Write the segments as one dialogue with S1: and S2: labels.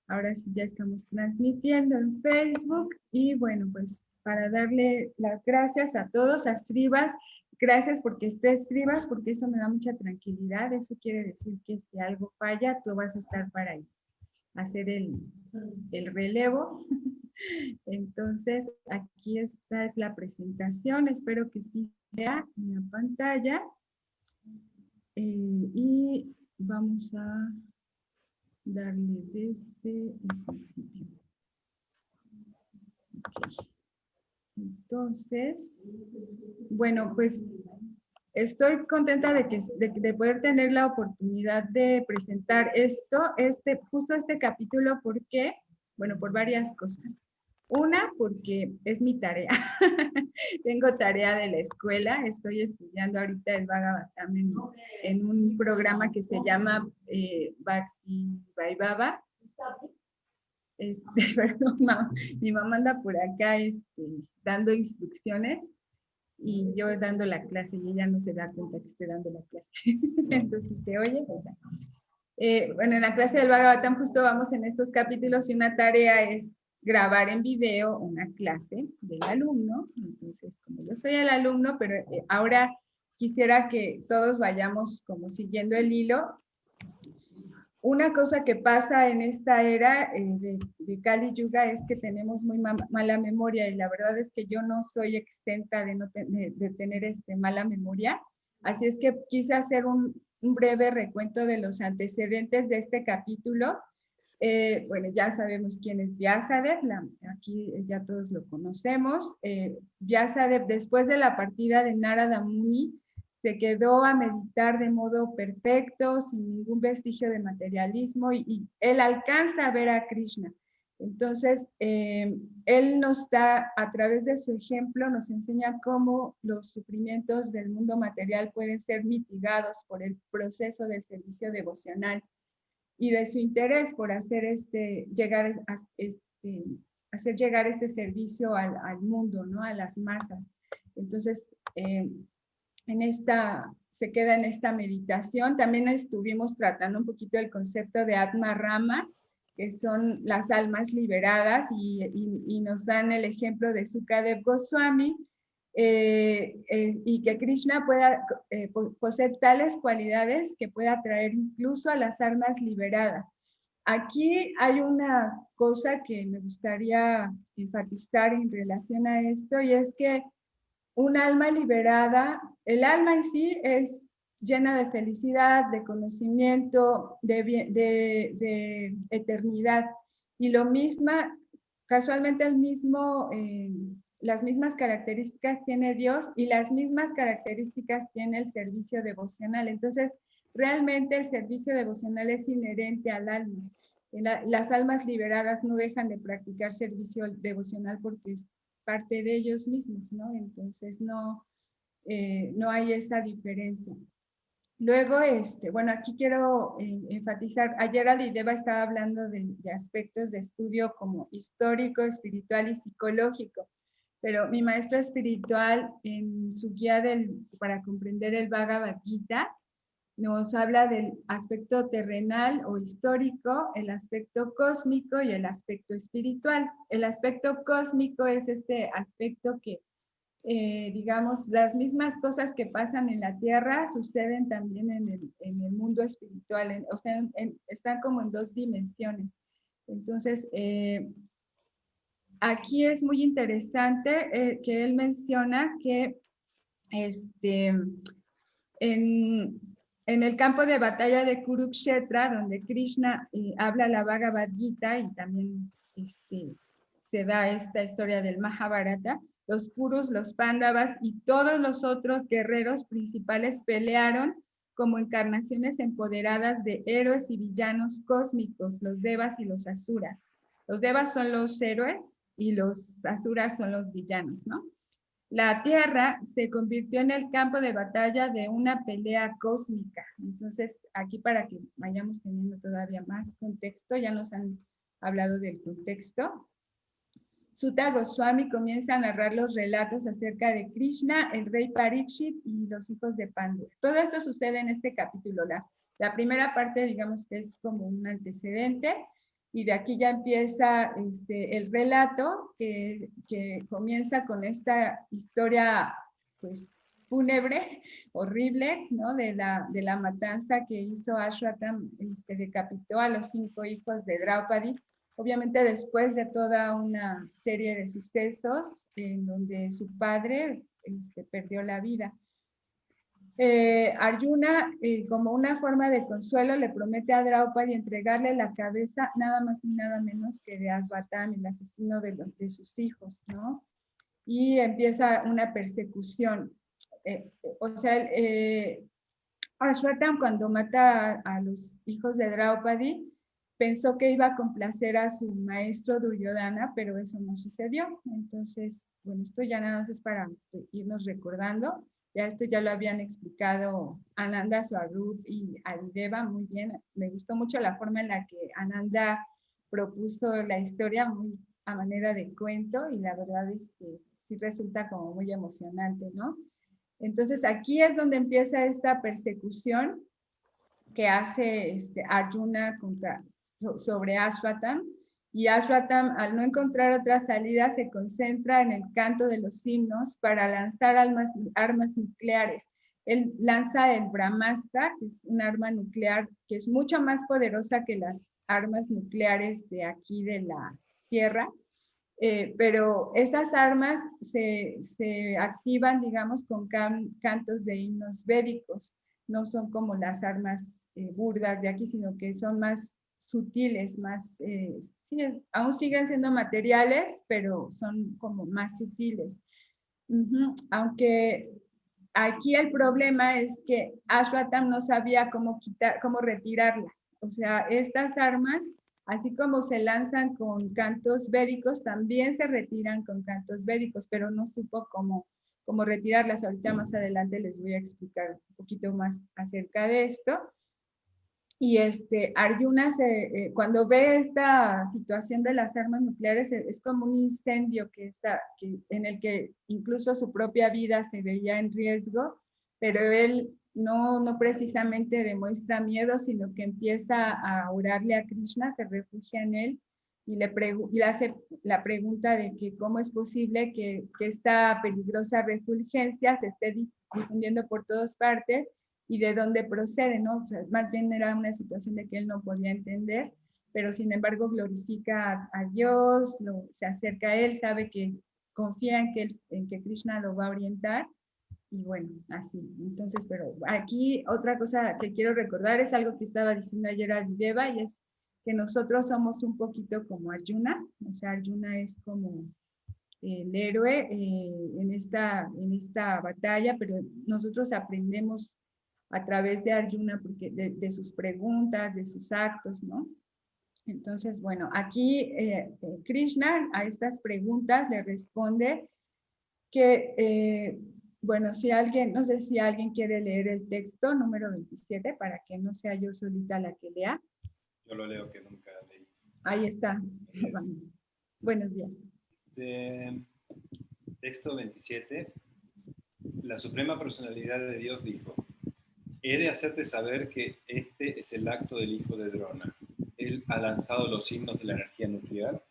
S1: Ahora sí ya estamos transmitiendo en Facebook y bueno, pues para darle las gracias a todos, a Srivas, gracias porque estés Srivas, porque eso me da mucha tranquilidad, eso quiere decir que si algo falla, tú vas a estar para ahí, hacer el relevo. Entonces, aquí esta es la presentación, espero que sí vea en la pantalla y vamos a darle desde el principio. Okay. Entonces, bueno, pues estoy contenta de poder tener la oportunidad de presentar justo este capítulo, porque, bueno, por varias cosas. Una, porque es mi tarea. Tengo tarea de la escuela. Estoy estudiando ahorita el Bhagavatam en un programa que se llama Bhakti Vaibhava. Perdón, mi mamá anda por acá dando instrucciones y yo dando la clase y ella no se da cuenta que esté dando la clase. Entonces se oye, o sea. Bueno, en la clase del Bhagavatam justo vamos en estos capítulos y una tarea es grabar en video una clase del alumno. Entonces, como yo soy el alumno, pero ahora quisiera que todos vayamos como siguiendo el hilo. Una cosa que pasa en esta era de Kali Yuga es que tenemos muy mala memoria y la verdad es que yo no soy exenta de tener mala memoria. Así es que quise hacer un breve recuento de los antecedentes de este capítulo. Bueno, ya sabemos quién es Vyasadeva, aquí ya todos lo conocemos. Vyasadeva, después de la partida de Narada Muni, se quedó a meditar de modo perfecto, sin ningún vestigio de materialismo, y él alcanza a ver a Krishna. Entonces, él nos da, a través de su ejemplo, nos enseña cómo los sufrimientos del mundo material pueden ser mitigados por el proceso del servicio devocional y de su interés por hacer hacer llegar este servicio al mundo, ¿no? A las masas. Entonces, se queda en esta meditación. También estuvimos tratando un poquito el concepto de Atma Rama, que son las almas liberadas, y nos dan el ejemplo de Sukadeva Goswami, y que Krishna pueda poseer tales cualidades que pueda atraer incluso a las almas liberadas. Aquí hay una cosa que me gustaría enfatizar en relación a esto, y es que un alma liberada, el alma en sí es llena de felicidad, de conocimiento, de eternidad. Y lo mismo, casualmente las mismas características tiene Dios y las mismas características tiene el servicio devocional. Entonces, realmente el servicio devocional es inherente al alma. Las almas liberadas no dejan de practicar servicio devocional porque es parte de ellos mismos, ¿no? Entonces no hay esa diferencia. Luego, bueno, aquí quiero enfatizar, ayer Adideva estaba hablando de aspectos de estudio como histórico, espiritual y psicológico, pero mi maestro espiritual en su guía para comprender el Bhagavad Gita nos habla del aspecto terrenal o histórico, el aspecto cósmico y el aspecto espiritual. El aspecto cósmico es este aspecto que, digamos, las mismas cosas que pasan en la Tierra suceden también en el mundo espiritual, o sea, están como en dos dimensiones. Entonces, aquí es muy interesante que él menciona que en el campo de batalla de Kurukshetra, donde Krishna habla la Bhagavad Gita y también se da esta historia del Mahabharata, los Kurus, los Pándavas y todos los otros guerreros principales pelearon como encarnaciones empoderadas de héroes y villanos cósmicos, los Devas y los Asuras. Los Devas son los héroes y los Asuras son los villanos, ¿no? La Tierra se convirtió en el campo de batalla de una pelea cósmica. Entonces, aquí para que vayamos teniendo todavía más contexto, ya nos han hablado del contexto. Sutta Goswami comienza a narrar los relatos acerca de Krishna, el rey Parikshit y los hijos de Pandu. Todo esto sucede en este capítulo. La primera parte, digamos que es como un antecedente, y de aquí ya empieza el relato que comienza con esta historia pues fúnebre, horrible, ¿no? De la matanza que hizo Ashwatam, decapitó a los 5 hijos de Draupadi, obviamente después de toda una serie de sucesos en donde su padre perdió la vida. Arjuna, como una forma de consuelo, le promete a Draupadi entregarle la cabeza nada más ni nada menos que de Ashwatthama, el asesino de sus hijos, ¿no? Y empieza una persecución. Ashwatthama, cuando mata a los hijos de Draupadi, pensó que iba a complacer a su maestro Duryodhana, pero eso no sucedió. Entonces, bueno, esto ya nada más es para irnos recordando. Ya esto ya lo habían explicado Ananda, Swarup y Adideva muy bien. Me gustó mucho la forma en la que Ananda propuso la historia muy a manera de cuento y la verdad es que sí resulta como muy emocionante, ¿no? Entonces aquí es donde empieza esta persecución que hace Arjuna sobre Ashwatthama, y Ashwatthama, al no encontrar otra salida, se concentra en el canto de los himnos para lanzar armas nucleares. Él lanza el Brahmastra, que es un arma nuclear que es mucho más poderosa que las armas nucleares de aquí de la Tierra, pero estas armas se activan, digamos, con cantos de himnos védicos. No son como las armas burdas de aquí, sino que son más sutiles, más, sí, aún siguen siendo materiales, pero son como más sutiles. Aunque aquí el problema es que Ashwatthama no sabía cómo retirarlas. O sea, estas armas, así como se lanzan con cantos védicos, también se retiran con cantos védicos, pero no supo cómo retirarlas. Ahorita más adelante les voy a explicar un poquito más acerca de esto. Y Arjuna, cuando ve esta situación de las armas nucleares, es como un incendio en el que incluso su propia vida se veía en riesgo, pero él no precisamente demuestra miedo, sino que empieza a orarle a Krishna, se refugia en él y le hace la pregunta de que cómo es posible que esta peligrosa refulgencia se esté difundiendo por todas partes y de dónde procede, ¿no? O sea, más bien era una situación de que él no podía entender, pero sin embargo glorifica a Dios, se acerca a él, sabe que confía en que Krishna lo va a orientar, y bueno, así. Entonces, pero aquí otra cosa que quiero recordar es algo que estaba diciendo ayer a Videva, y es que nosotros somos un poquito como Arjuna, o sea, Arjuna es como el héroe en esta batalla, pero nosotros aprendemos a través de Arjuna, porque de sus preguntas, de sus actos, ¿no? Entonces, bueno, aquí Krishna a estas preguntas le responde que, bueno, si alguien, no sé si alguien quiere leer el texto número 27 para que no sea yo solita la que lea.
S2: Yo lo leo, que nunca leí.
S1: Ahí está. Buenos días.
S2: Texto 27. La Suprema Personalidad de Dios dijo: he de hacerte saber que este es el acto del hijo de Drona. Él ha lanzado los himnos de la energía nuclear,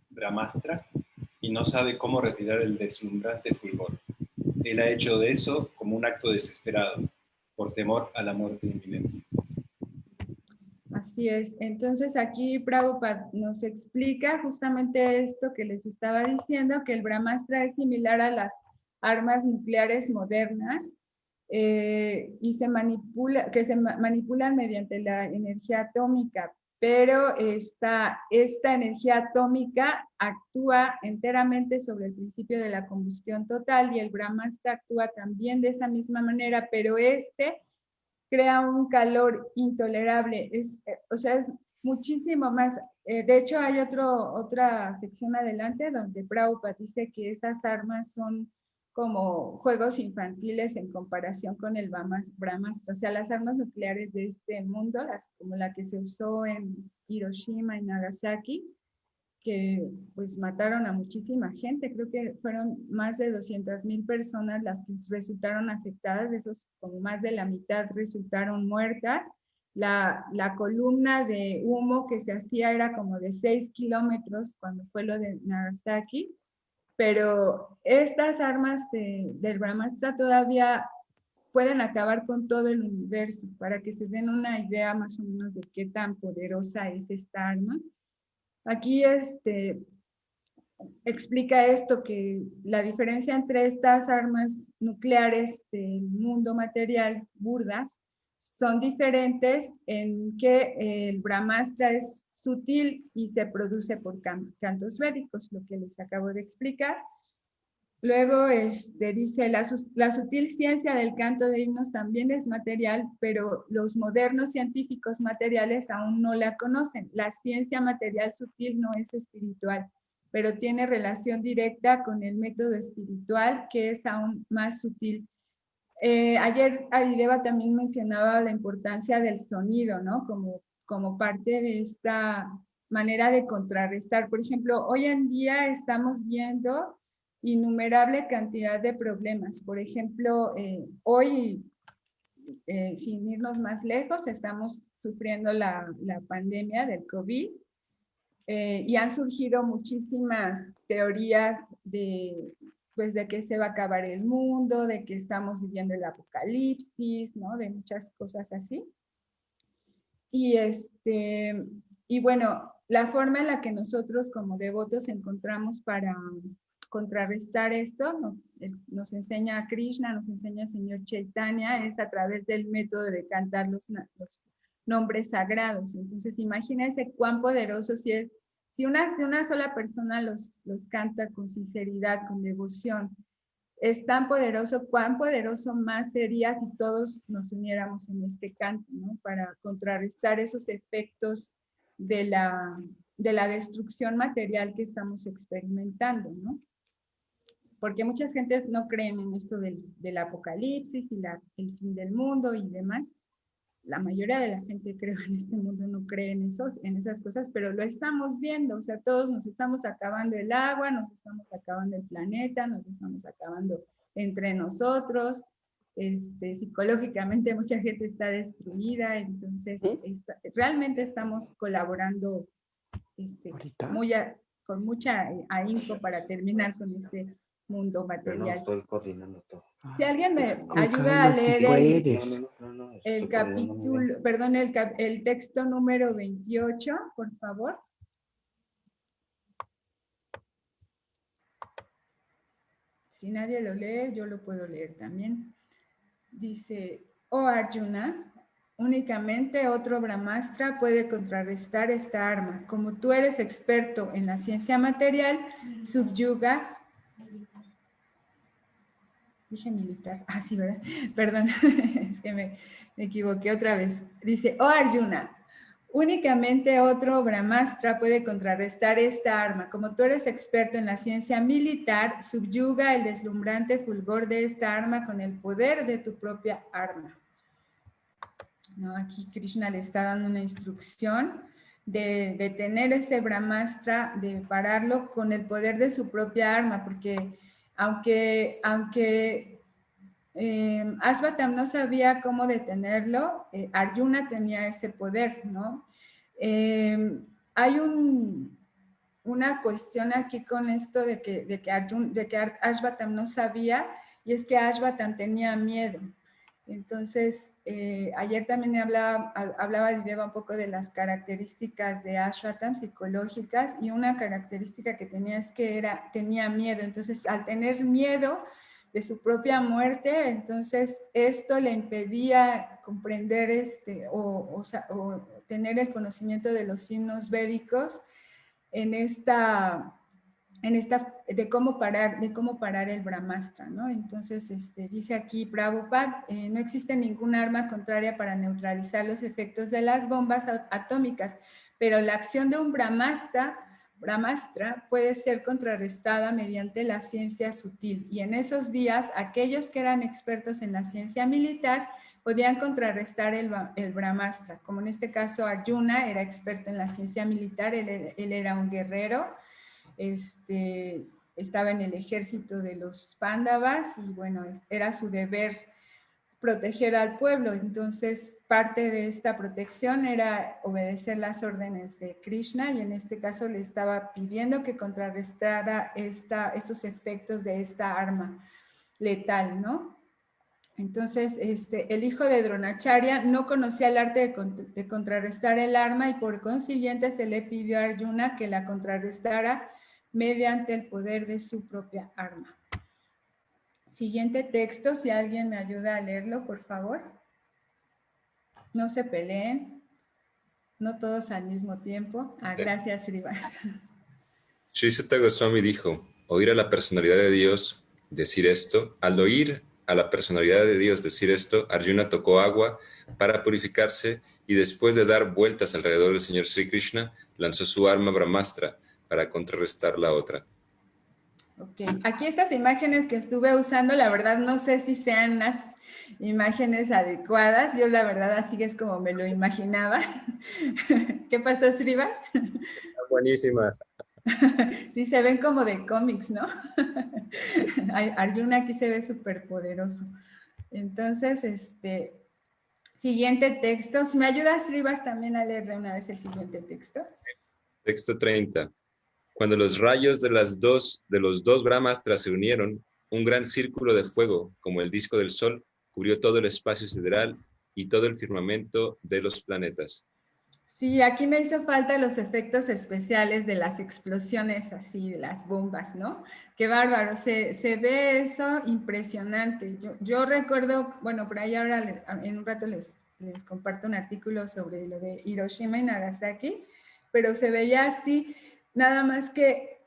S2: Brahmastra, y no sabe cómo retirar el deslumbrante fulgor. Él ha hecho de eso como un acto desesperado, por temor a la muerte inminente.
S1: Así es. Entonces aquí Prabhupada nos explica justamente esto que les estaba diciendo, que el Brahmastra es similar a las armas nucleares modernas, y se manipulan mediante la energía atómica, pero esta energía atómica actúa enteramente sobre el principio de la combustión total, y el Brahmastra actúa también de esa misma manera, pero crea un calor intolerable, o sea, es muchísimo más. De hecho, hay otra sección adelante donde Prabhupada dice que esas armas son como juegos infantiles en comparación con el Brahmastra. O sea, las armas nucleares de este mundo, como la que se usó en Hiroshima y Nagasaki, que pues mataron a muchísima gente. Creo que fueron más de 200,000 personas las que resultaron afectadas, de esos como más de la mitad resultaron muertas, la columna de humo que se hacía era como de 6 kilómetros cuando fue lo de Nagasaki, pero estas armas del Brahmastra todavía pueden acabar con todo el universo, para que se den una idea más o menos de qué tan poderosa es esta arma. Aquí explica esto, que la diferencia entre estas armas nucleares del mundo material burdas son diferentes en que el Brahmastra es sutil y se produce por cantos védicos, lo que les acabo de explicar. Luego dice, la sutil ciencia del canto de himnos también es material, pero los modernos científicos materiales aún no la conocen. La ciencia material sutil no es espiritual, pero tiene relación directa con el método espiritual, que es aún más sutil. Ayer Adileva también mencionaba la importancia del sonido, ¿no? Como parte de esta manera de contrarrestar. Por ejemplo, hoy en día estamos viendo innumerable cantidad de problemas. Por ejemplo, hoy, sin irnos más lejos, estamos sufriendo la pandemia del COVID y han surgido muchísimas teorías pues, de que se va a acabar el mundo, de que estamos viviendo el apocalipsis, ¿no? De muchas cosas así. Y bueno, la forma en la que nosotros como devotos encontramos para contrarrestar esto, nos enseña Krishna, nos enseña el Señor Chaitanya, es a través del método de cantar los nombres sagrados. Entonces, imagínense cuán poderoso si una sola persona los canta con sinceridad, con devoción. Es tan poderoso, cuán poderoso más sería si todos nos uniéramos en este canto, ¿no? Para contrarrestar esos efectos de la destrucción material que estamos experimentando, ¿no? Porque muchas gentes no creen en esto del apocalipsis y el fin del mundo y demás. La mayoría de la gente, creo, en este mundo no cree en esas cosas, pero lo estamos viendo, o sea, todos nos estamos acabando el agua, nos estamos acabando el planeta, nos estamos acabando entre nosotros, psicológicamente mucha gente está destruida, entonces realmente estamos colaborando con mucha ahínco para terminar con este mundo material.
S3: Yo no estoy coordinando todo.
S1: Si alguien me ayuda a leer el capítulo, perdón, el texto número 28, por favor. Si nadie lo lee, yo lo puedo leer también. Dice, oh Arjuna, únicamente otro Brahmastra puede contrarrestar esta arma. Como tú eres experto en la ciencia material, subyuga. Dije militar. Ah, sí, ¿verdad? Perdón, es que me equivoqué otra vez. Dice, oh Arjuna, únicamente otro Brahmastra puede contrarrestar esta arma. Como tú eres experto en la ciencia militar, subyuga el deslumbrante fulgor de esta arma con el poder de tu propia arma. ¿No? Aquí Krishna le está dando una instrucción de detener ese Brahmastra, de pararlo con el poder de su propia arma, porque aunque Ashvatam no sabía cómo detenerlo, Arjuna tenía ese poder, ¿no? Hay una cuestión aquí con esto de que Ashvatam no sabía, y es que Ashvatam tenía miedo. Entonces, ayer también hablaba Adileva un poco de las características de Ashvatam psicológicas, y una característica que tenía es que tenía miedo. Entonces, al tener miedo de su propia muerte, entonces esto le impedía comprender o tener el conocimiento de los himnos védicos de cómo parar el Brahmastra, ¿no? Entonces, dice aquí Prabhupada, no existe ningún arma contraria para neutralizar los efectos de las bombas atómicas, pero la acción de un Brahmastra puede ser contrarrestada mediante la ciencia sutil. Y en esos días, aquellos que eran expertos en la ciencia militar podían contrarrestar el Brahmastra. Como en este caso Arjuna era experto en la ciencia militar, él era un guerrero, estaba en el ejército de los Pándavas y bueno, era su deber proteger al pueblo. Entonces, parte de esta protección era obedecer las órdenes de Krishna, y en este caso le estaba pidiendo que contrarrestara estos efectos de esta arma letal, ¿no? Entonces, el hijo de Dronacharya no conocía el arte de contrarrestar el arma, y por consiguiente se le pidió a Arjuna que la contrarrestara mediante el poder de su propia arma. Siguiente texto, si alguien me ayuda a leerlo, por favor. No se peleen, no todos al mismo tiempo. Gracias, Srivas.
S3: Sri Sutta Goswami dijo, oír a la personalidad de Dios decir esto. Al oír a la personalidad de Dios decir esto, Arjuna tocó agua para purificarse, y después de dar vueltas alrededor del Señor Sri Krishna, lanzó su arma Brahmastra para contrarrestar la otra.
S1: Ok, aquí estas imágenes que estuve usando, la verdad no sé si sean unas imágenes adecuadas. Yo la verdad así es como me lo imaginaba. ¿Qué pasó, Srivas?
S3: Están buenísimas.
S1: Sí, se ven como de cómics, ¿no? Arjuna aquí se ve súper poderoso. Entonces, siguiente texto. ¿Me ayudas, Srivas, también a leer de una vez el siguiente texto?
S3: Texto 30. Cuando los rayos de los dos Brahmastras se unieron, un gran círculo de fuego, como el disco del sol, cubrió todo el espacio sideral y todo el firmamento de los planetas.
S1: Sí, aquí me hizo falta los efectos especiales de las explosiones así, de las bombas, ¿no? Qué bárbaro, se ve eso impresionante. Yo recuerdo, bueno, por ahí ahora en un rato les comparto un artículo sobre lo de Hiroshima y Nagasaki, pero se veía así, nada más que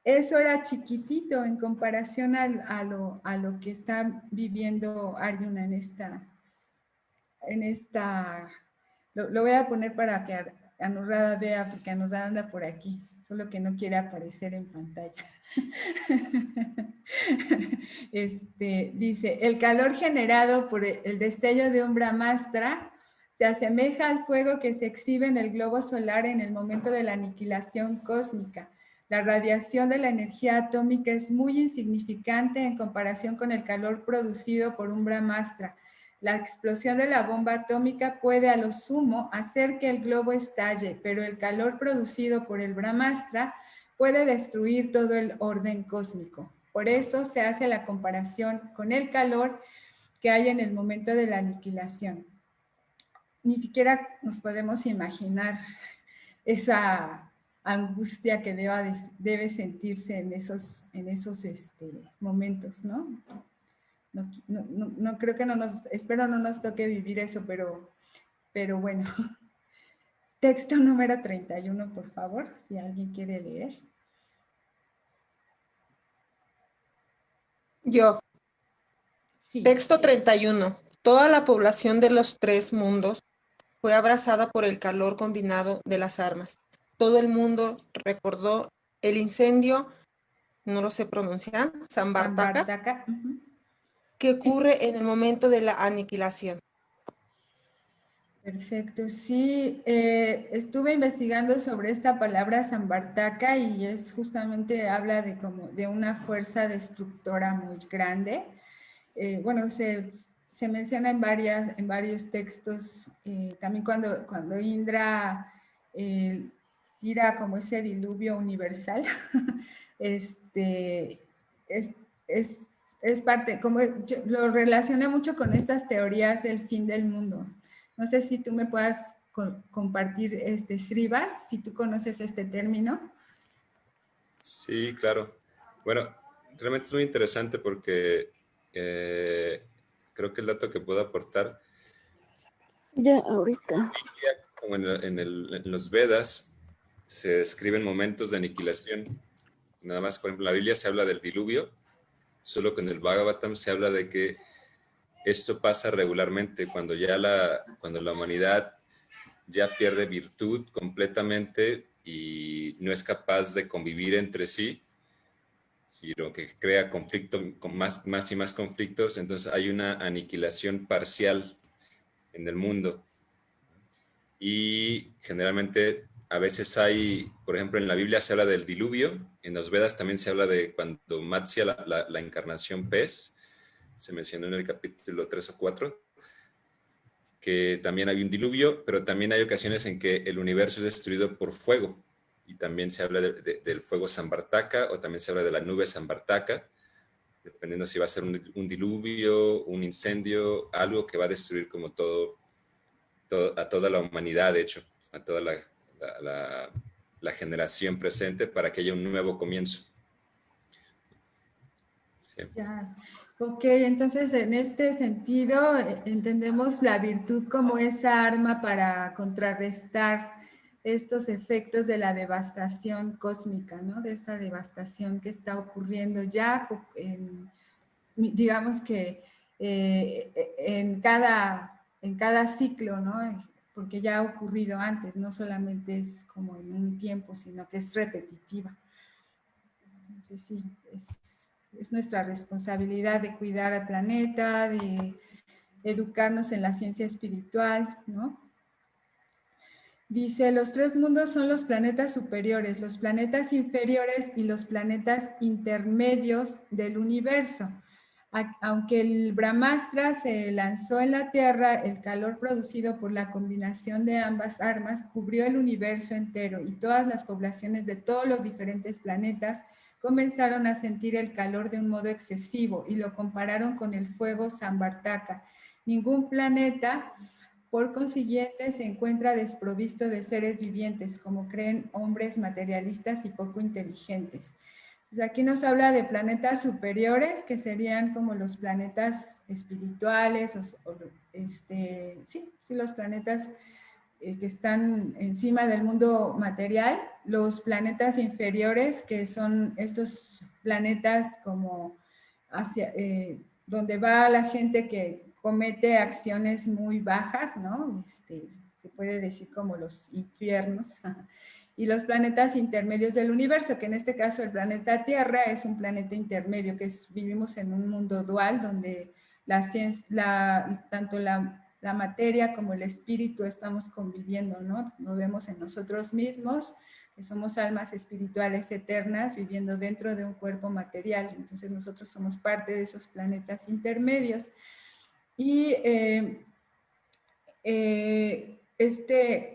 S1: eso era chiquitito en comparación a lo que está viviendo Arjuna en esta lo voy a poner para que Anurrada vea, porque Anurrada anda por aquí, solo que no quiere aparecer en pantalla. Dice, el calor generado por el destello de un Brahmastra se asemeja al fuego que se exhibe en el globo solar en el momento de la aniquilación cósmica. La radiación de la energía atómica es muy insignificante en comparación con el calor producido por un Brahmastra. La explosión de la bomba atómica puede a lo sumo hacer que el globo estalle, pero el calor producido por el Brahmastra puede destruir todo el orden cósmico. Por eso se hace la comparación con el calor que hay en el momento de la aniquilación. Ni siquiera nos podemos imaginar esa angustia que debe sentirse en esos momentos, ¿no? No creo que espero no nos toque vivir eso, pero bueno. Texto número 31, por favor, si alguien quiere leer.
S4: Yo.
S1: Sí.
S4: Texto 31. Toda la población de los tres mundos fue abrazada por el calor combinado de las armas. Todo el mundo recordó el incendio, no lo sé pronunciar, Samvartaka, que ocurre en el momento de la aniquilación.
S1: Perfecto, sí, estuve investigando sobre esta palabra Samvartaka, y es justamente, habla de una fuerza destructora muy grande. Bueno, se menciona en varios textos, también cuando Indra tira como ese diluvio universal, es parte, como yo lo relacioné mucho con estas teorías del fin del mundo. No sé si tú me puedas compartir, Srivas, si tú conoces este término.
S3: Sí, claro. Bueno, realmente es muy interesante porque creo que el dato que puedo aportar,
S5: Ya, ahorita.
S3: como en los Vedas, se describen momentos de aniquilación. Nada más, por ejemplo, en la Biblia se habla del diluvio, solo que en el Bhagavatam se habla de que esto pasa regularmente cuando cuando la humanidad ya pierde virtud completamente y no es capaz de convivir entre sí, sino que crea conflicto, con más y más conflictos. Entonces hay una aniquilación parcial en el mundo. Y generalmente a veces hay, por ejemplo, en la Biblia se habla del diluvio, en los Vedas también se habla de cuando Matsya, la encarnación pez, se mencionó en el capítulo 3 o 4, que también hay un diluvio, pero también hay ocasiones en que el universo es destruido por fuego. Y también se habla del fuego Samvartaka, o también se habla de la nube Samvartaka, dependiendo si va a ser un diluvio, un incendio, algo que va a destruir como a toda la humanidad, de hecho, a toda la generación presente, para que haya un nuevo comienzo. Sí.
S1: Ya. Ok, entonces en este sentido entendemos la virtud como esa arma para contrarrestar estos efectos de la devastación cósmica, ¿no? De esta devastación que está ocurriendo ya, digamos que en cada ciclo, ¿no? Porque ya ha ocurrido antes, no solamente es como en un tiempo, sino que es repetitiva. Entonces sí, es nuestra responsabilidad de cuidar al planeta, de educarnos en la ciencia espiritual, ¿no? Dice, los tres mundos son los planetas superiores, los planetas inferiores y los planetas intermedios del universo. Aunque el Brahmastra se lanzó en la Tierra, el calor producido por la combinación de ambas armas cubrió el universo entero y todas las poblaciones de todos los diferentes planetas comenzaron a sentir el calor de un modo excesivo y lo compararon con el fuego Samvartaka. Ningún planeta, por consiguiente, se encuentra desprovisto de seres vivientes, como creen hombres materialistas y poco inteligentes. Entonces, aquí nos habla de planetas superiores, que serían como los planetas espirituales, los planetas que están encima del mundo material, los planetas inferiores, que son estos planetas como hacia, donde va la gente que comete acciones muy bajas, ¿no? Se puede decir como los infiernos, y los planetas intermedios del universo, que en este caso el planeta Tierra es un planeta intermedio, que vivimos en un mundo dual, donde tanto la materia como el espíritu estamos conviviendo, ¿no? Lo vemos en nosotros mismos, que somos almas espirituales eternas viviendo dentro de un cuerpo material. Entonces nosotros somos parte de esos planetas intermedios. Y este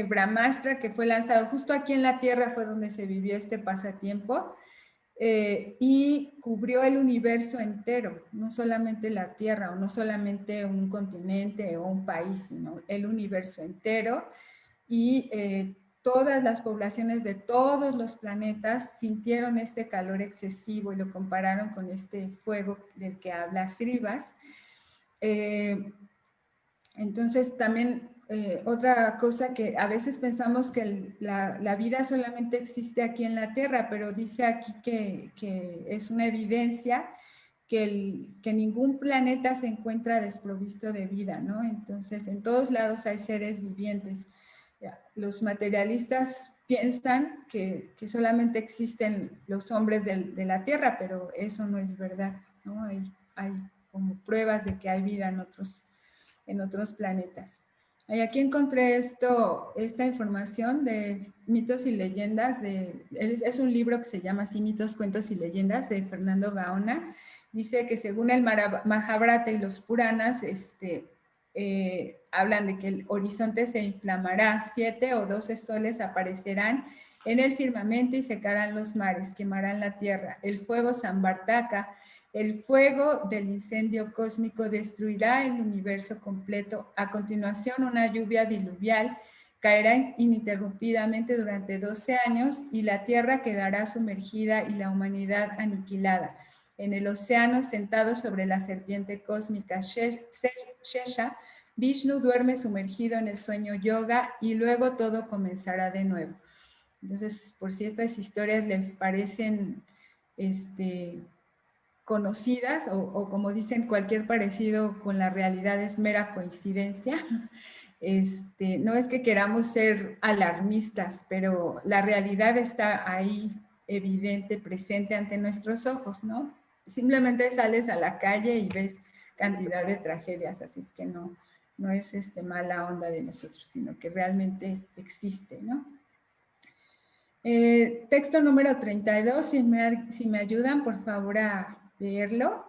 S1: Brahmastra que fue lanzado justo aquí en la Tierra fue donde se vivió este pasatiempo. Y cubrió el universo entero, no solamente la Tierra o no solamente un continente o un país, sino el universo entero. Y todas las poblaciones de todos los planetas sintieron este calor excesivo y lo compararon con este fuego del que habla Srivas. Entonces también otra cosa que a veces pensamos que la vida solamente existe aquí en la Tierra, pero dice aquí que es una evidencia que ningún planeta se encuentra desprovisto de vida, ¿no? Entonces en todos lados hay seres vivientes. Los materialistas piensan que solamente existen los hombres de la Tierra, pero eso no es verdad, ¿no? Hay como pruebas de que hay vida en otros planetas. Y aquí encontré esta información de mitos y leyendas. Es un libro que se llama así, Mitos, Cuentos y Leyendas, de Fernando Gaona. Dice que según el Mahabharata y los Puranas, hablan de que el horizonte se inflamará, 7 o 12 soles aparecerán en el firmamento y secarán los mares, quemarán la tierra. El fuego Samvartaka, el fuego del incendio cósmico, destruirá el universo completo. A continuación, una lluvia diluvial caerá ininterrumpidamente durante 12 años y la tierra quedará sumergida y la humanidad aniquilada. En el océano, sentado sobre la serpiente cósmica Shesha, Vishnu duerme sumergido en el sueño yoga y luego todo comenzará de nuevo. Entonces, por si estas historias les parecen conocidas o como dicen, cualquier parecido con la realidad es mera coincidencia. No es que queramos ser alarmistas, pero la realidad está ahí, evidente, presente ante nuestros ojos, ¿no? Simplemente sales a la calle y ves cantidad de tragedias, así es que no es mala onda de nosotros, sino que realmente existe, ¿no? Texto número 32, si me ayudan, por favor, a leerlo.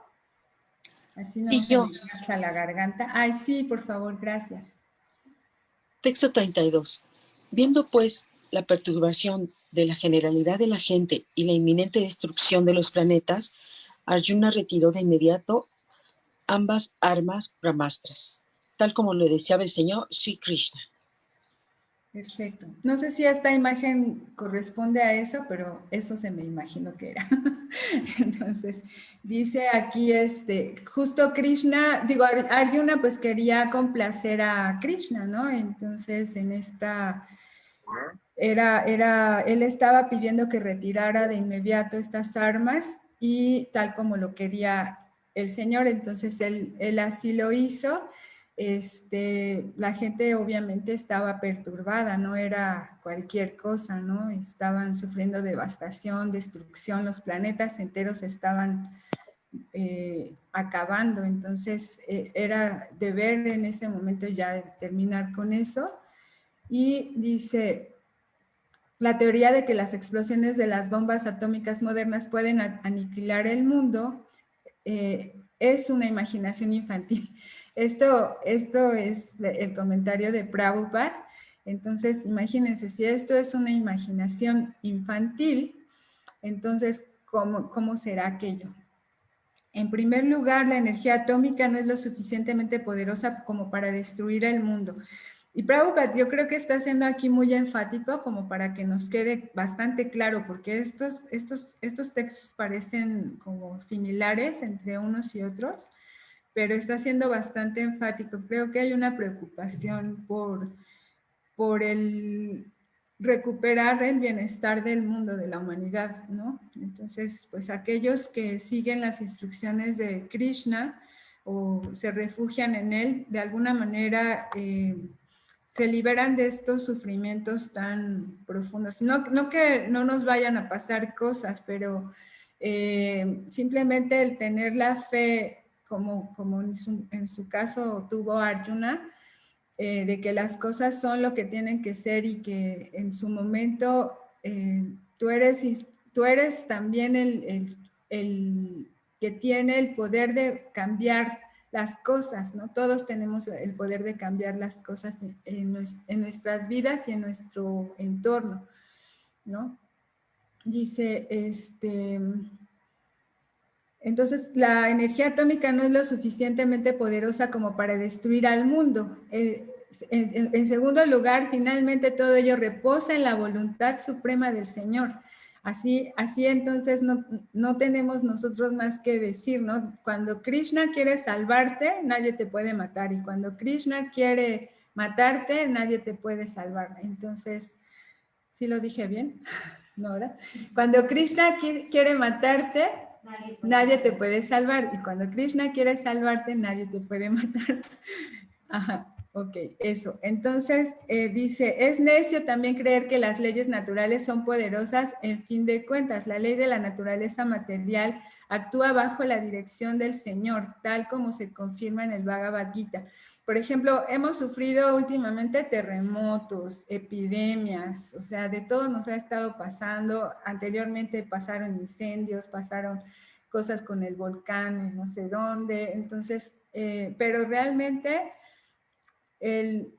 S1: Así no
S6: Y
S1: se
S6: yo,
S1: me llega hasta la garganta. Ay, sí, por favor, gracias.
S6: texto 32. Viendo pues la perturbación de la generalidad de la gente y la inminente destrucción de los planetas, Arjuna retiró de inmediato ambas armas brahmastras, tal como lo deseaba el Señor Sri Krishna.
S1: Perfecto. No sé si esta imagen corresponde a eso, pero eso se me imaginó que era. Entonces, dice aquí, justo Krishna, digo, Arjuna pues quería complacer a Krishna, ¿no? Entonces, en esta, él estaba pidiendo que retirara de inmediato estas armas y tal como lo quería el Señor, entonces él así lo hizo. La gente obviamente estaba perturbada, no era cualquier cosa, ¿no? Estaban sufriendo devastación, destrucción, los planetas enteros estaban acabando, entonces era deber en ese momento ya terminar con eso. Y dice, la teoría de que las explosiones de las bombas atómicas modernas pueden aniquilar el mundo es una imaginación infantil. Esto es el comentario de Prabhupada. Entonces, imagínense, si esto es una imaginación infantil, entonces, ¿cómo será aquello? En primer lugar, la energía atómica no es lo suficientemente poderosa como para destruir el mundo. Y Prabhupada, yo creo que está siendo aquí muy enfático como para que nos quede bastante claro, porque estos textos parecen como similares entre unos y otros, pero está siendo bastante enfático. Creo que hay una preocupación por el recuperar el bienestar del mundo, de la humanidad, ¿no? Entonces, pues aquellos que siguen las instrucciones de Krishna o se refugian en él, de alguna manera se liberan de estos sufrimientos tan profundos. No que no nos vayan a pasar cosas, pero simplemente el tener la fe, como en su caso tuvo Arjuna, de que las cosas son lo que tienen que ser y que en su momento tú eres también el que tiene el poder de cambiar las cosas, ¿no? Todos tenemos el poder de cambiar las cosas en nuestras vidas y en nuestro entorno, ¿no? Dice, entonces, la energía atómica no es lo suficientemente poderosa como para destruir al mundo. En segundo lugar, finalmente todo ello reposa en la voluntad suprema del Señor. Así entonces no tenemos nosotros más que decir, ¿no? Cuando Krishna quiere salvarte, nadie te puede matar. Y cuando Krishna quiere matarte, nadie te puede salvar. Entonces, ¿sí lo dije bien? ¿No, verdad? Cuando Krishna quiere matarte, nadie te puede salvar. Y cuando Krishna quiere salvarte, nadie te puede matar. Ajá, ok, eso. Entonces, dice, es necio también creer que las leyes naturales son poderosas. En fin de cuentas, la ley de la naturaleza material actúa bajo la dirección del Señor, tal como se confirma en el Bhagavad Gita. Por ejemplo, hemos sufrido últimamente terremotos, epidemias, o sea, de todo nos ha estado pasando. Anteriormente pasaron incendios, pasaron cosas con el volcán, no sé dónde. Entonces, pero realmente el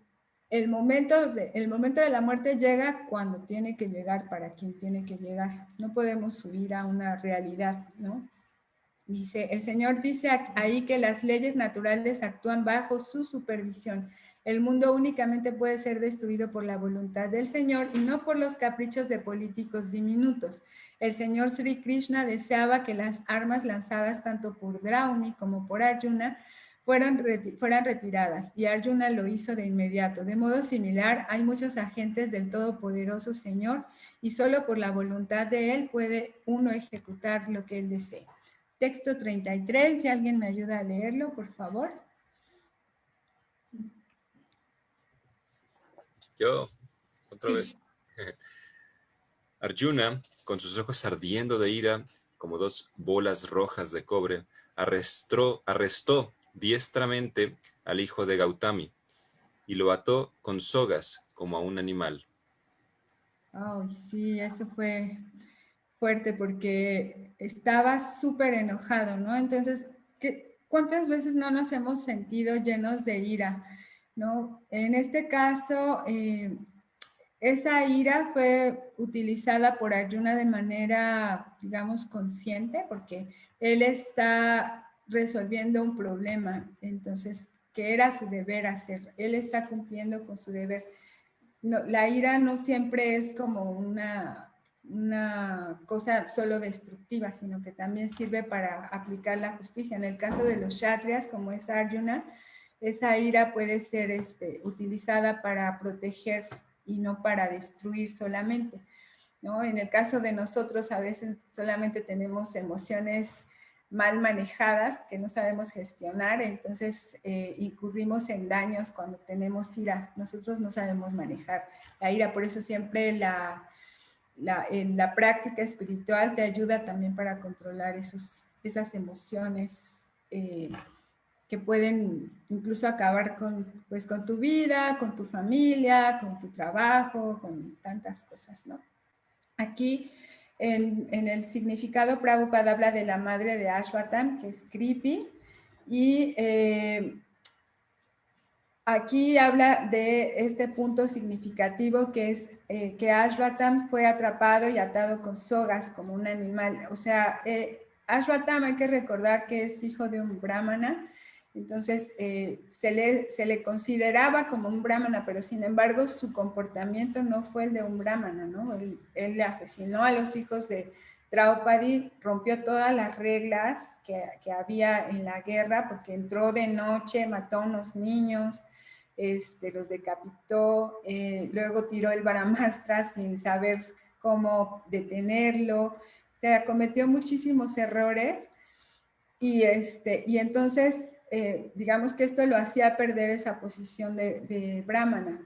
S1: momento de la muerte llega cuando tiene que llegar, para quien tiene que llegar. No podemos subir a una realidad, ¿no? Dice, el Señor dice ahí que las leyes naturales actúan bajo su supervisión. El mundo únicamente puede ser destruido por la voluntad del Señor y no por los caprichos de políticos diminutos. El Señor Sri Krishna deseaba que las armas lanzadas tanto por Drauni como por Arjuna fueran retiradas, y Arjuna lo hizo de inmediato. De modo similar, hay muchos agentes del Todopoderoso Señor y solo por la voluntad de Él puede uno ejecutar lo que Él desea. Texto 33, si alguien me ayuda a leerlo, por favor.
S3: Yo, otra vez. Arjuna, con sus ojos ardiendo de ira, como dos bolas rojas de cobre, arrestó diestramente al hijo de Gautami y lo ató con sogas como a un animal.
S1: Oh, sí, eso fue fuerte porque estaba súper enojado, ¿no? Entonces, ¿cuántas veces no nos hemos sentido llenos de ira? ¿No? En este caso, esa ira fue utilizada por Arjuna de manera, digamos, consciente, porque él está resolviendo un problema, entonces, que era su deber hacer. Él está cumpliendo con su deber. No, la ira no siempre es como una cosa solo destructiva, sino que también sirve para aplicar la justicia. En el caso de los kshatriyas, como es Arjuna, esa ira puede ser utilizada para proteger y no para destruir solamente, ¿no? En el caso de nosotros, a veces solamente tenemos emociones mal manejadas que no sabemos gestionar, entonces incurrimos en daños cuando tenemos ira. Nosotros no sabemos manejar la ira, por eso siempre en la práctica espiritual te ayuda también para controlar esas emociones que pueden incluso acabar pues, con tu vida, con tu familia, con tu trabajo, con tantas cosas, ¿no? Aquí, en el significado, Prabhupada habla de la madre de Ashwatan, que es Kripi, y aquí habla de este punto significativo que es que Ashwatan fue atrapado y atado con sogas como un animal. O sea, Ashwatan hay que recordar que es hijo de un brahmana, entonces se le consideraba como un brahmana, pero sin embargo su comportamiento no fue el de un brahmana, ¿no? Él asesinó a los hijos de Draupadi, rompió todas las reglas que había en la guerra porque entró de noche, mató a unos niños, los decapitó, luego tiró el Brahmastra sin saber cómo detenerlo, o sea, cometió muchísimos errores y entonces digamos que esto lo hacía perder esa posición de Brahmana.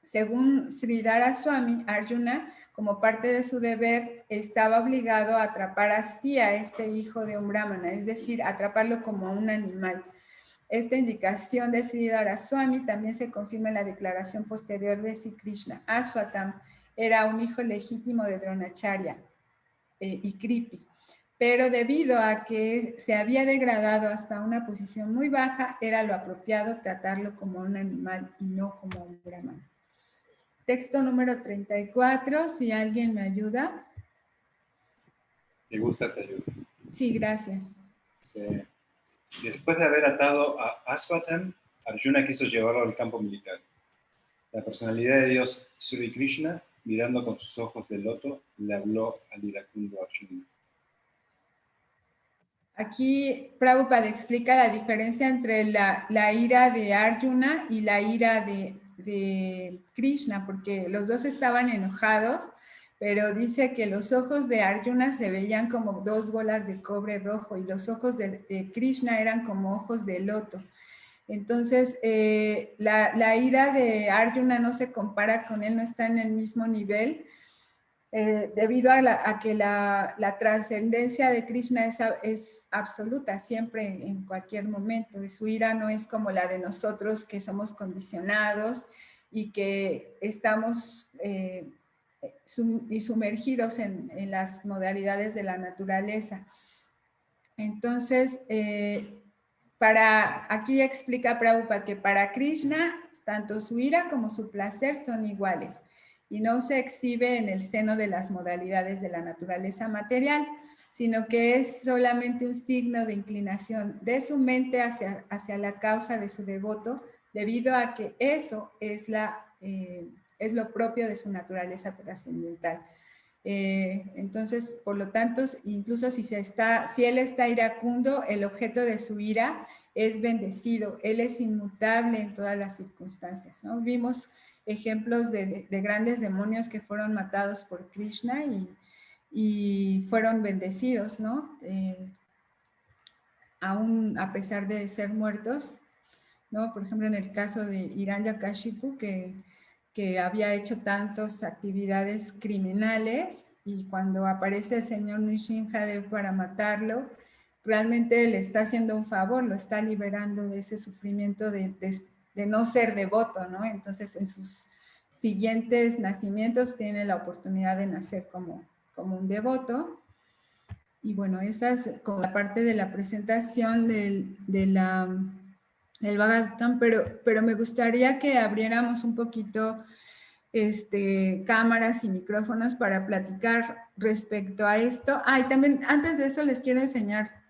S1: Según Sridhara Swami, Arjuna, como parte de su deber, estaba obligado a atrapar así a este hijo de un Brahmana, es decir, atraparlo como un animal. Esta indicación de Sridhara Swami también se confirma en la declaración posterior de Sri Krishna. Ashwatam era un hijo legítimo de Dronacharya y Kripi, pero debido a que se había degradado hasta una posición muy baja, era lo apropiado tratarlo como un animal y no como un brahman. Texto número 34, si alguien me ayuda.
S2: ¿Te gusta? Te ayudo.
S1: Sí, gracias.
S2: Sí. Después de haber atado a Ashwatan, Arjuna quiso llevarlo al campo militar. La personalidad de Dios, Sri Krishna, mirando con sus ojos de loto, le habló al iracundo Arjuna.
S1: Aquí Prabhupada explica la diferencia entre la ira de Arjuna y la ira de Krishna, porque los dos estaban enojados, pero dice que los ojos de Arjuna se veían como dos bolas de cobre rojo y los ojos de Krishna eran como ojos de loto. Entonces, la ira de Arjuna no se compara con él, no está en el mismo nivel, debido a que la trascendencia de Krishna es absoluta, siempre, en cualquier momento. Y su ira no es como la de nosotros, que somos condicionados y que estamos sumergidos en las modalidades de la naturaleza. Entonces, aquí explica Prabhupada que para Krishna, tanto su ira como su placer son iguales y no se exhibe en el seno de las modalidades de la naturaleza material, sino que es solamente un signo de inclinación de su mente hacia la causa de su devoto, debido a que eso es lo propio de su naturaleza trascendental. Entonces, por lo tanto, incluso si él está iracundo, el objeto de su ira es bendecido, él es inmutable en todas las circunstancias, ¿no? Vimos ejemplos de grandes demonios que fueron matados por Krishna y fueron bendecidos, ¿no? Aún a pesar de ser muertos, ¿no? Por ejemplo, en el caso de Hiranyakashipu, que había hecho tantas actividades criminales y cuando aparece el señor Nrsimhadev para matarlo, realmente le está haciendo un favor, lo está liberando de ese sufrimiento de no ser devoto, ¿no? Entonces, en sus siguientes nacimientos tiene la oportunidad de nacer como un devoto. bueno, esa es como la parte de la presentación del Bhagavatam, pero me gustaría que abriéramos un poquito cámaras y micrófonos para platicar respecto a esto. Y también antes de eso les quiero enseñar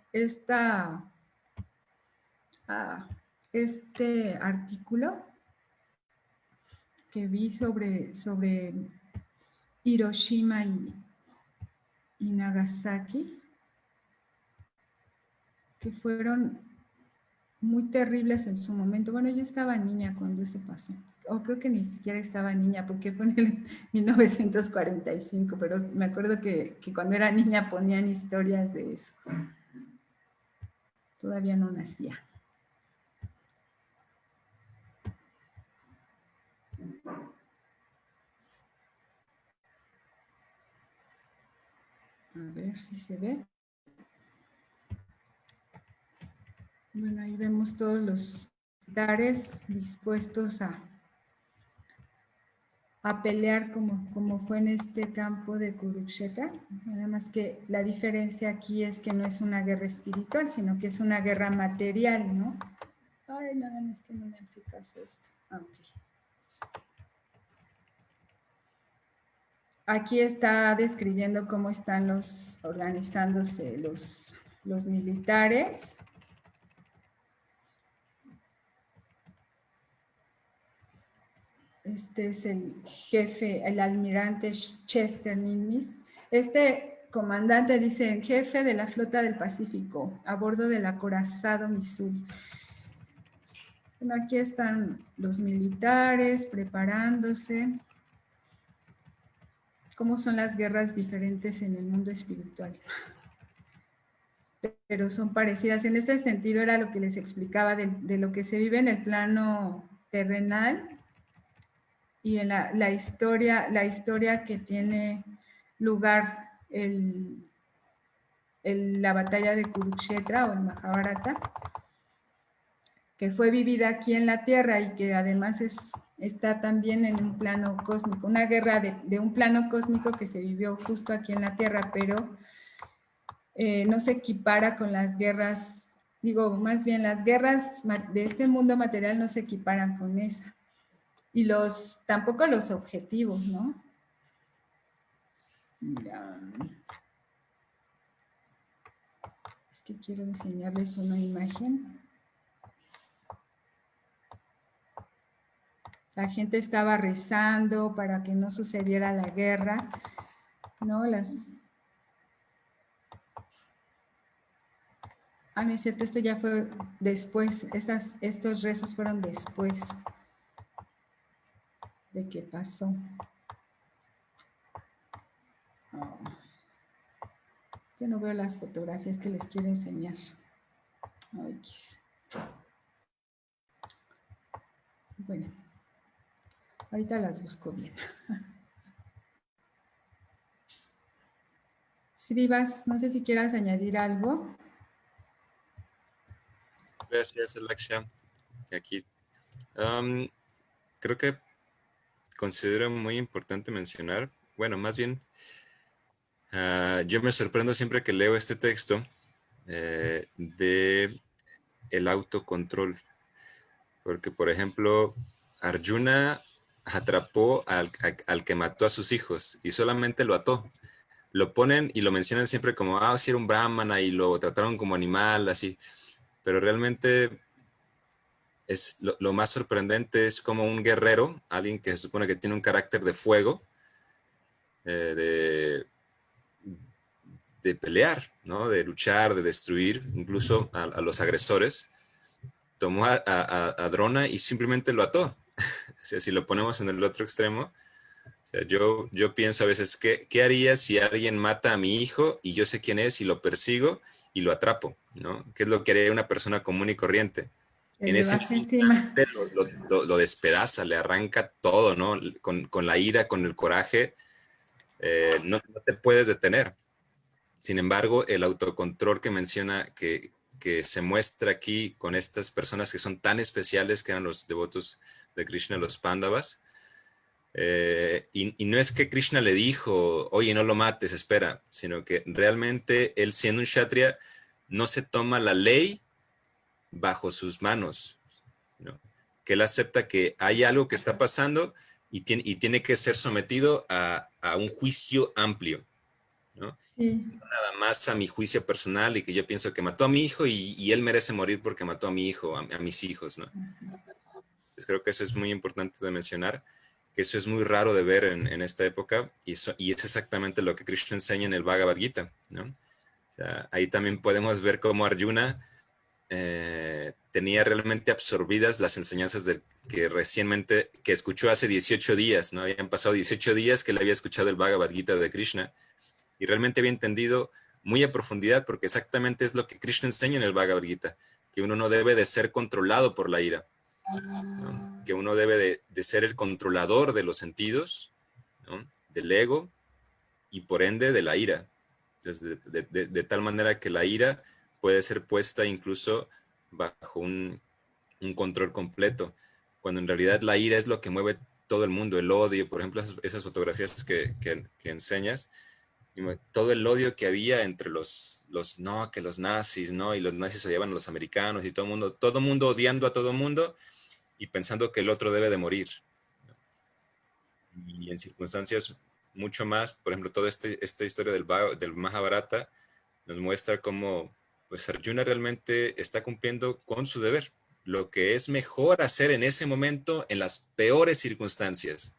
S1: este artículo que vi sobre Hiroshima y Nagasaki, que fueron muy terribles en su momento. Bueno, yo estaba niña cuando eso pasó, o creo que ni siquiera estaba niña, porque fue en el 1945, pero me acuerdo que cuando era niña ponían historias de eso. Todavía no nacía. A ver si se ve. Bueno, ahí vemos todos los militares dispuestos a pelear como fue en este campo de Kurukshetra. Nada más que la diferencia aquí es que no es una guerra espiritual, sino que es una guerra material, ¿no? Ay, nada más que no me hace caso esto. Ok. Aquí está describiendo cómo están organizándose los militares. Este es el jefe, el almirante Chester Nimitz. Este comandante dice, jefe de la flota del Pacífico, a bordo del acorazado Missouri. Bueno, aquí están los militares preparándose. ¿Cómo son las guerras diferentes en el mundo espiritual? Pero son parecidas. En este sentido era lo que les explicaba de lo que se vive en el plano terrenal y en la historia que tiene lugar la batalla de Kurukshetra o el Mahabharata, que fue vivida aquí en la Tierra y que además está también en un plano cósmico, una guerra de un plano cósmico que se vivió justo aquí en la Tierra, pero no se equipara con las guerras, digo, más bien las guerras de este mundo material no se equiparan con esa. Y tampoco los objetivos, ¿no? Mira, es que quiero enseñarles una imagen. La gente estaba rezando para que no sucediera la guerra, ¿no? No es cierto, esto ya fue después, estos rezos fueron después de que pasó. Yo no veo las fotografías que les quiero enseñar. Ay, bueno, ahorita las busco bien. Srivas, no sé si quieras añadir algo.
S3: Gracias, Alaksha. Aquí creo que considero muy importante mencionar, bueno, más bien, yo me sorprendo siempre que leo este texto de el autocontrol, porque por ejemplo, Arjuna atrapó al que mató a sus hijos y solamente lo ató. Lo ponen y lo mencionan siempre como, si era un brahmana y lo trataron como animal, así, pero realmente es lo más sorprendente es como un guerrero, alguien que se supone que tiene un carácter de fuego, de pelear, ¿no? De luchar, de destruir incluso a los agresores, tomó a Drona y simplemente lo ató. O sea, si lo ponemos en el otro extremo, o sea, yo pienso a veces, ¿qué haría si alguien mata a mi hijo y yo sé quién es y lo persigo y lo atrapo, ¿no? ¿Qué es lo que haría una persona común y corriente? En ese instante lo despedaza, le arranca todo, ¿no? Con la ira, con el coraje, no te puedes detener. Sin embargo, el autocontrol que menciona, que se muestra aquí con estas personas que son tan especiales, que eran los devotos de Krishna, los Pándavas, Y no es que Krishna le dijo, oye, no lo mates, espera, sino que realmente él, siendo un kshatriya, no se toma la ley bajo sus manos, ¿no? Que él acepta que hay algo que está pasando y tiene que ser sometido a un juicio amplio, ¿no?
S1: Sí.
S3: Nada más a mi juicio personal y que yo pienso que mató a mi hijo y él merece morir porque mató a mi hijo, a mis hijos, ¿no? Entonces creo que eso es muy importante de mencionar, que eso es muy raro de ver en esta época y es exactamente lo que Krishna enseña en el Bhagavad Gita, ¿no? O sea, ahí también podemos ver cómo Arjuna tenía realmente absorbidas las enseñanzas que escuchó hace 18 días, ¿no? Habían pasado 18 días que él había escuchado el Bhagavad Gita de Krishna y realmente había entendido muy a profundidad, porque exactamente es lo que Krishna enseña en el Bhagavad Gita, que uno no debe de ser controlado por la ira, ¿no? Que uno debe de ser el controlador de los sentidos, ¿no? Del ego y por ende de la ira. Entonces, de tal manera que la ira puede ser puesta incluso bajo un control completo, cuando en realidad la ira es lo que mueve todo el mundo, el odio, por ejemplo, esas fotografías que enseñas, todo el odio que había entre que los nazis, ¿no? Y los nazis odiaban a los americanos y todo mundo odiando a todo mundo y pensando que el otro debe de morir. Y en circunstancias mucho más, por ejemplo, toda esta historia del Mahabharata nos muestra cómo pues Arjuna realmente está cumpliendo con su deber, lo que es mejor hacer en ese momento en las peores circunstancias.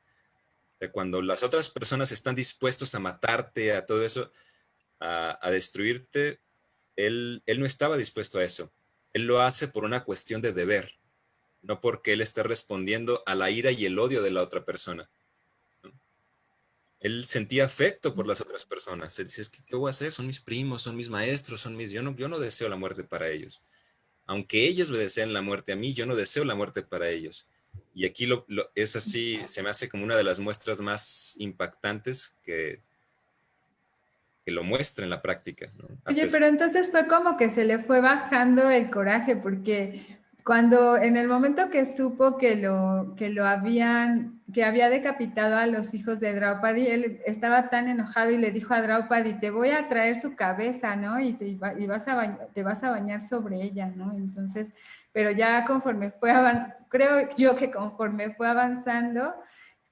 S3: Cuando las otras personas están dispuestos a matarte, a todo eso, a destruirte, él no estaba dispuesto a eso. Él lo hace por una cuestión de deber, no porque él esté respondiendo a la ira y el odio de la otra persona. Él sentía afecto por las otras personas. Él dice, ¿qué voy a hacer? Son mis primos, son mis maestros, yo no deseo la muerte para ellos. Aunque ellos me deseen la muerte a mí, yo no deseo la muerte para ellos. Y aquí es así, se me hace como una de las muestras más impactantes que lo muestra en la práctica, ¿no?
S1: Oye, pero entonces fue como que se le fue bajando el coraje, porque cuando en el momento que supo que había decapitado a los hijos de Draupadi, él estaba tan enojado y le dijo a Draupadi, te voy a traer su cabeza, ¿no? Y te vas a bañar sobre ella, ¿no? Entonces, pero ya conforme creo yo que conforme fue avanzando,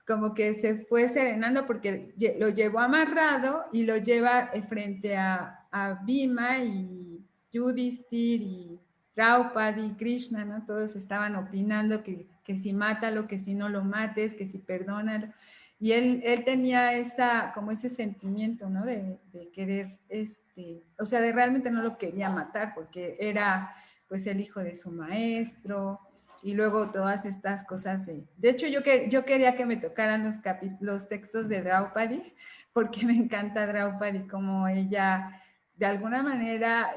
S1: como que se fue serenando porque lo llevó amarrado y lo lleva frente a Bhima y Yudhishthir y Draupadi y Krishna, ¿no? Todos estaban opinando que si mátalo, que si no lo mates, que si perdónalo. Y él tenía como ese sentimiento, ¿no? De querer, o sea, de realmente no lo quería matar porque era pues el hijo de su maestro, y luego todas estas cosas de hecho yo quería que me tocaran los textos de Draupadi, porque me encanta Draupadi, como ella de alguna manera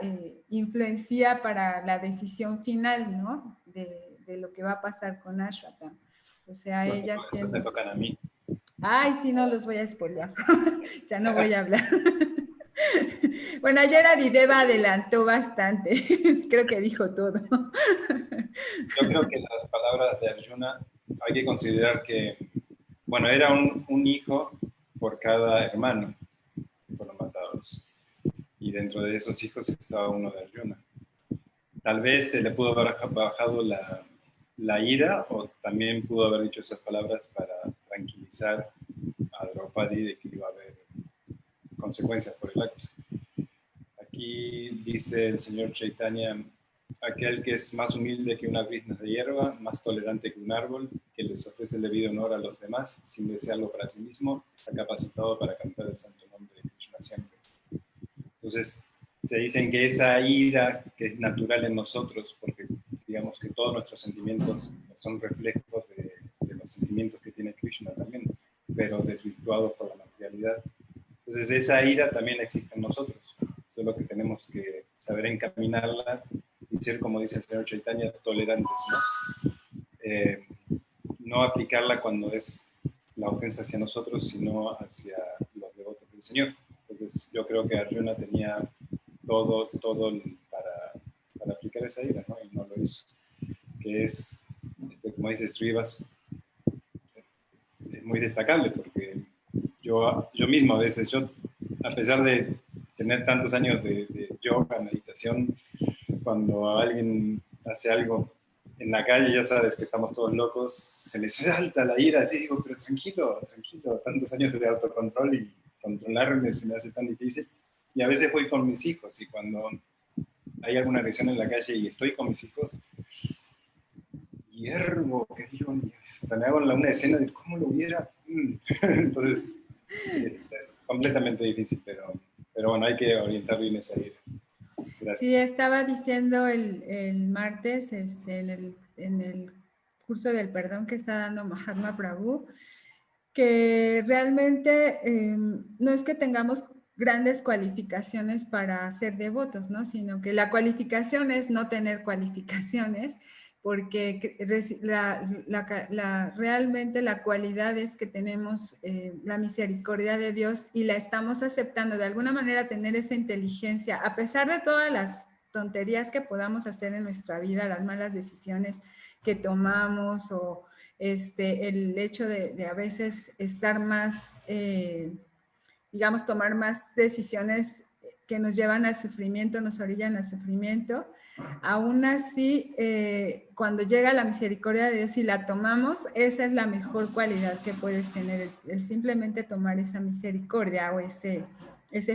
S1: influencia para la decisión final, ¿no? De lo que va a pasar con Ashwatthama. O sea,
S2: Bueno,
S1: ella
S2: esos me tocan a mí.
S1: Ay, sí, no los voy a spoilear. Ya no voy a hablar. Bueno, ayer Arideva adelantó bastante. Creo que dijo todo.
S2: Yo creo que las palabras de Arjuna hay que considerar que, bueno, era un hijo por cada hermano que fueron matados. Y dentro de esos hijos estaba uno de Arjuna. Tal vez se le pudo haber bajado la ira, o también pudo haber dicho esas palabras para tranquilizar a Draupadi de que iba a haber consecuencias por el acto. Aquí dice el señor Chaitanya, aquel que es más humilde que una brizna de hierba, más tolerante que un árbol, que les ofrece el debido honor a los demás, sin desearlo para sí mismo, está capacitado para cantar el santo nombre de Krishna siempre. Entonces, se dicen que esa ira que es natural en nosotros, porque digamos que todos nuestros sentimientos son reflejos de los sentimientos que tiene Krishna también, pero desvirtuados por la materialidad. Entonces, esa ira también existe en nosotros, solo que tenemos que saber encaminarla y ser, como dice el señor Chaitanya, tolerantes, ¿no? No aplicarla cuando es la ofensa hacia nosotros, sino hacia los devotos del Señor. Entonces, yo creo que Arjuna tenía todo para aplicar esa ira, ¿no? Y no lo hizo. Que es, como dice Srivas, es muy destacable, porque yo mismo a veces, a pesar de tener tantos años de yoga, meditación, cuando alguien hace algo en la calle, ya sabes que estamos todos locos, se les salta la ira, así digo, pero tranquilo, tranquilo, tantos años de autocontrol y controlarme se me hace tan difícil. Y a veces voy con mis hijos y cuando hay alguna agresión en la calle y estoy con mis hijos, hiervo, que digo, hasta me hago una escena de cómo lo hubiera. Entonces, sí, es completamente difícil, pero bueno, hay que orientar bien esa ira. Gracias.
S1: Sí, estaba diciendo el martes en el curso del perdón que está dando Mahatma Prabhu, que realmente no es que tengamos grandes cualificaciones para ser devotos, ¿no? Sino que la cualificación es no tener cualificaciones, porque realmente la cualidad es que tenemos la misericordia de Dios y la estamos aceptando, de alguna manera tener esa inteligencia, a pesar de todas las tonterías que podamos hacer en nuestra vida, las malas decisiones que tomamos o el hecho de a veces estar más, digamos, tomar más decisiones que nos llevan al sufrimiento, nos orillan al sufrimiento. Aún así, cuando llega la misericordia de Dios y la tomamos, esa es la mejor cualidad que puedes tener, el simplemente tomar esa misericordia o ese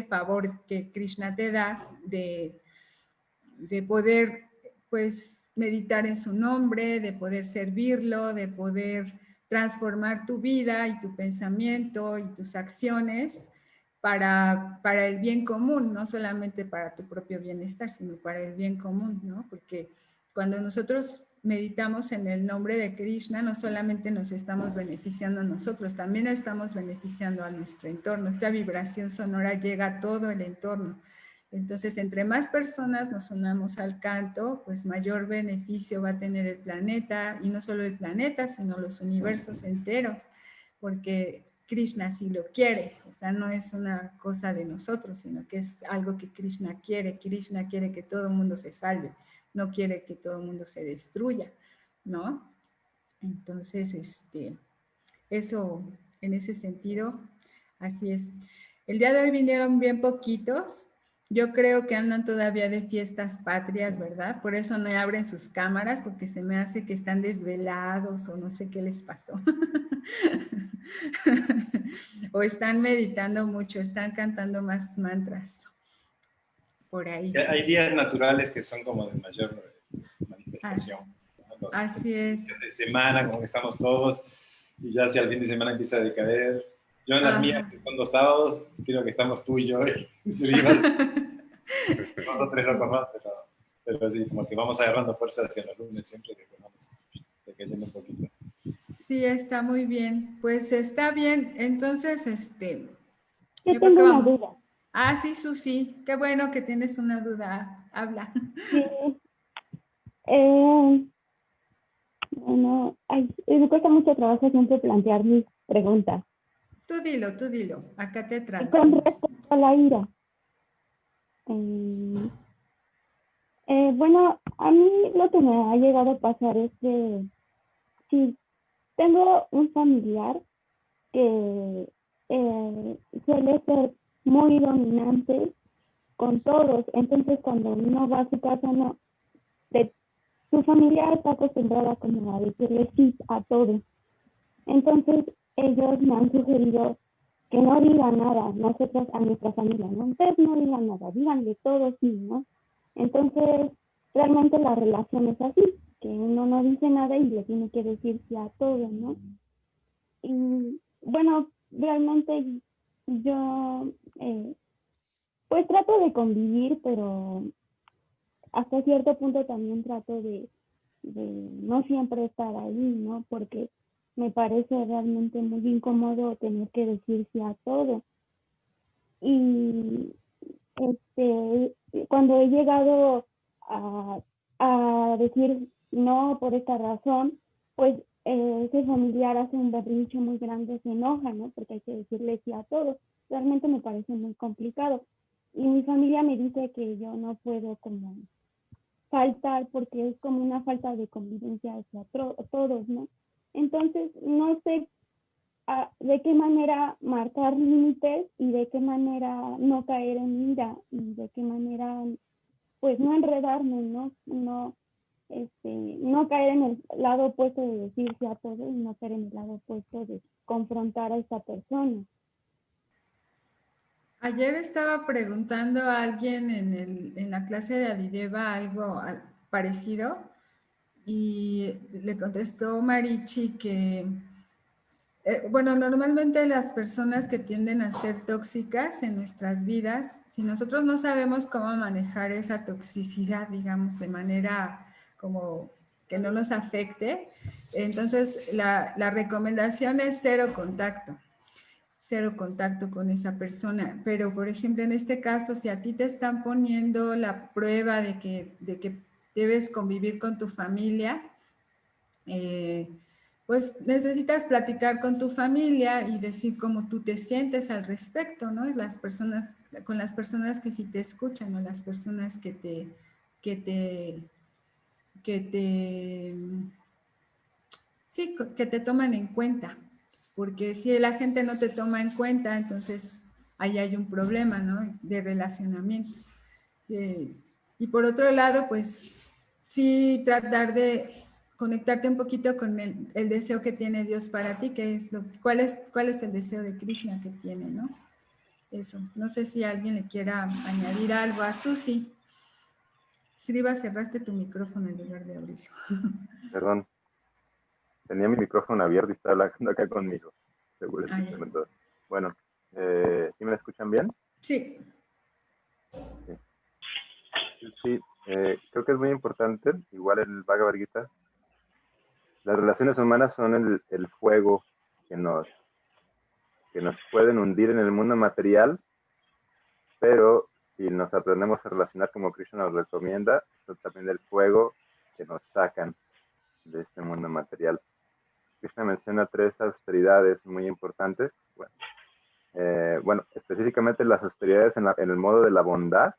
S1: favor que Krishna te da de poder, pues, meditar en su nombre, de poder servirlo, de poder transformar tu vida y tu pensamiento y tus acciones para el bien común, no solamente para tu propio bienestar, sino para el bien común, ¿no? Porque cuando nosotros meditamos en el nombre de Krishna, no solamente nos estamos beneficiando a nosotros, también estamos beneficiando a nuestro entorno. Esta vibración sonora llega a todo el entorno. Entonces, entre más personas nos unamos al canto, pues mayor beneficio va a tener el planeta, y no solo el planeta, sino los universos enteros, porque Krishna sí lo quiere, o sea, no es una cosa de nosotros, sino que es algo que Krishna quiere que todo el mundo se salve, no quiere que todo el mundo se destruya, ¿no? Entonces, eso, en ese sentido, así es. El día de hoy vinieron bien poquitos. Yo creo que andan todavía de fiestas patrias, ¿verdad? Por eso no abren sus cámaras, porque se me hace que están desvelados o no sé qué les pasó. O están meditando mucho, están cantando más mantras por ahí.
S2: Sí, hay días naturales que son como de mayor manifestación. ¿No?
S1: Así es.
S2: De semana, como que estamos todos, y ya hacia el fin de semana empieza a decaer. Yo en las mías, que son los sábados, creo que estamos tú y yo, y subimos 2 o 3 locos más, pero sí, como que vamos agarrando fuerza hacia los lunes siempre que vamos decayendo un poquito.
S1: Sí, está muy bien. Pues está bien. Entonces,
S5: Yo tengo una duda.
S1: Ah, sí, Susi. Qué bueno que tienes una duda. Habla.
S5: Sí. Bueno, me cuesta mucho trabajo siempre plantear mis preguntas.
S1: Tú dilo. Acá te
S5: Con
S1: traducimos.
S5: respecto a la ira. Bueno, a mí lo que me ha llegado a pasar es que si tengo un familiar que suele ser muy dominante con todos, entonces cuando uno va a su casa, no, su familia está acostumbrada como a decirle sí a todo. Entonces ellos me han sugerido que no digan nada, nosotros a nuestra familia, ¿no? Ustedes no digan nada, díganle todo sí, ¿no? Entonces, realmente la relación es así, que uno no dice nada y le tiene que decir sí a todo, ¿no? Y bueno, realmente yo pues trato de convivir, pero hasta cierto punto también trato de no siempre estar ahí, ¿no? Porque me parece realmente muy incómodo tener que decir sí a todo. Y cuando he llegado a decir no por esta razón, pues ese familiar hace un berrinche muy grande, se enoja, ¿no? Porque hay que decirle sí a todo. Realmente me parece muy complicado. Y mi familia me dice que yo no puedo como faltar porque es como una falta de convivencia hacia todos, ¿no? Entonces, no sé de qué manera marcar límites y de qué manera no caer en ira y de qué manera pues no enredarme, no caer en el lado opuesto de decir sí a todo y no caer en el lado opuesto de confrontar a esa persona.
S1: Ayer estaba preguntando a alguien en la clase de Avideva algo parecido y le contestó Marichi que, bueno, normalmente las personas que tienden a ser tóxicas en nuestras vidas, si nosotros no sabemos cómo manejar esa toxicidad, digamos, de manera como que no nos afecte, entonces la recomendación es cero contacto con esa persona. Pero, por ejemplo, en este caso, si a ti te están poniendo la prueba de que debes convivir con tu familia, pues necesitas platicar con tu familia y decir cómo tú te sientes al respecto, ¿no? Y con las personas que sí te escuchan o las personas que te toman en cuenta, porque si la gente no te toma en cuenta, entonces ahí hay un problema, ¿no? De relacionamiento. Y por otro lado, pues sí tratar de conectarte un poquito con el deseo que tiene Dios para ti, cuál es el deseo de Krishna que tiene, ¿no? Eso. No sé si alguien le quiera añadir algo a Susi. Sriva, cerraste tu micrófono en lugar de abrirlo.
S7: Perdón, tenía mi micrófono abierto y estaba hablando acá conmigo. Seguro escuchan todo. Bueno, ¿sí me escuchan bien?
S1: Sí.
S7: Sí, creo que es muy importante, igual el Bhagavad Gita, las relaciones humanas son el fuego que nos pueden hundir en el mundo material, pero si nos aprendemos a relacionar como Krishna nos recomienda, son también el fuego que nos sacan de este mundo material. Krishna menciona 3 austeridades muy importantes. Bueno, específicamente las austeridades en el modo de la bondad,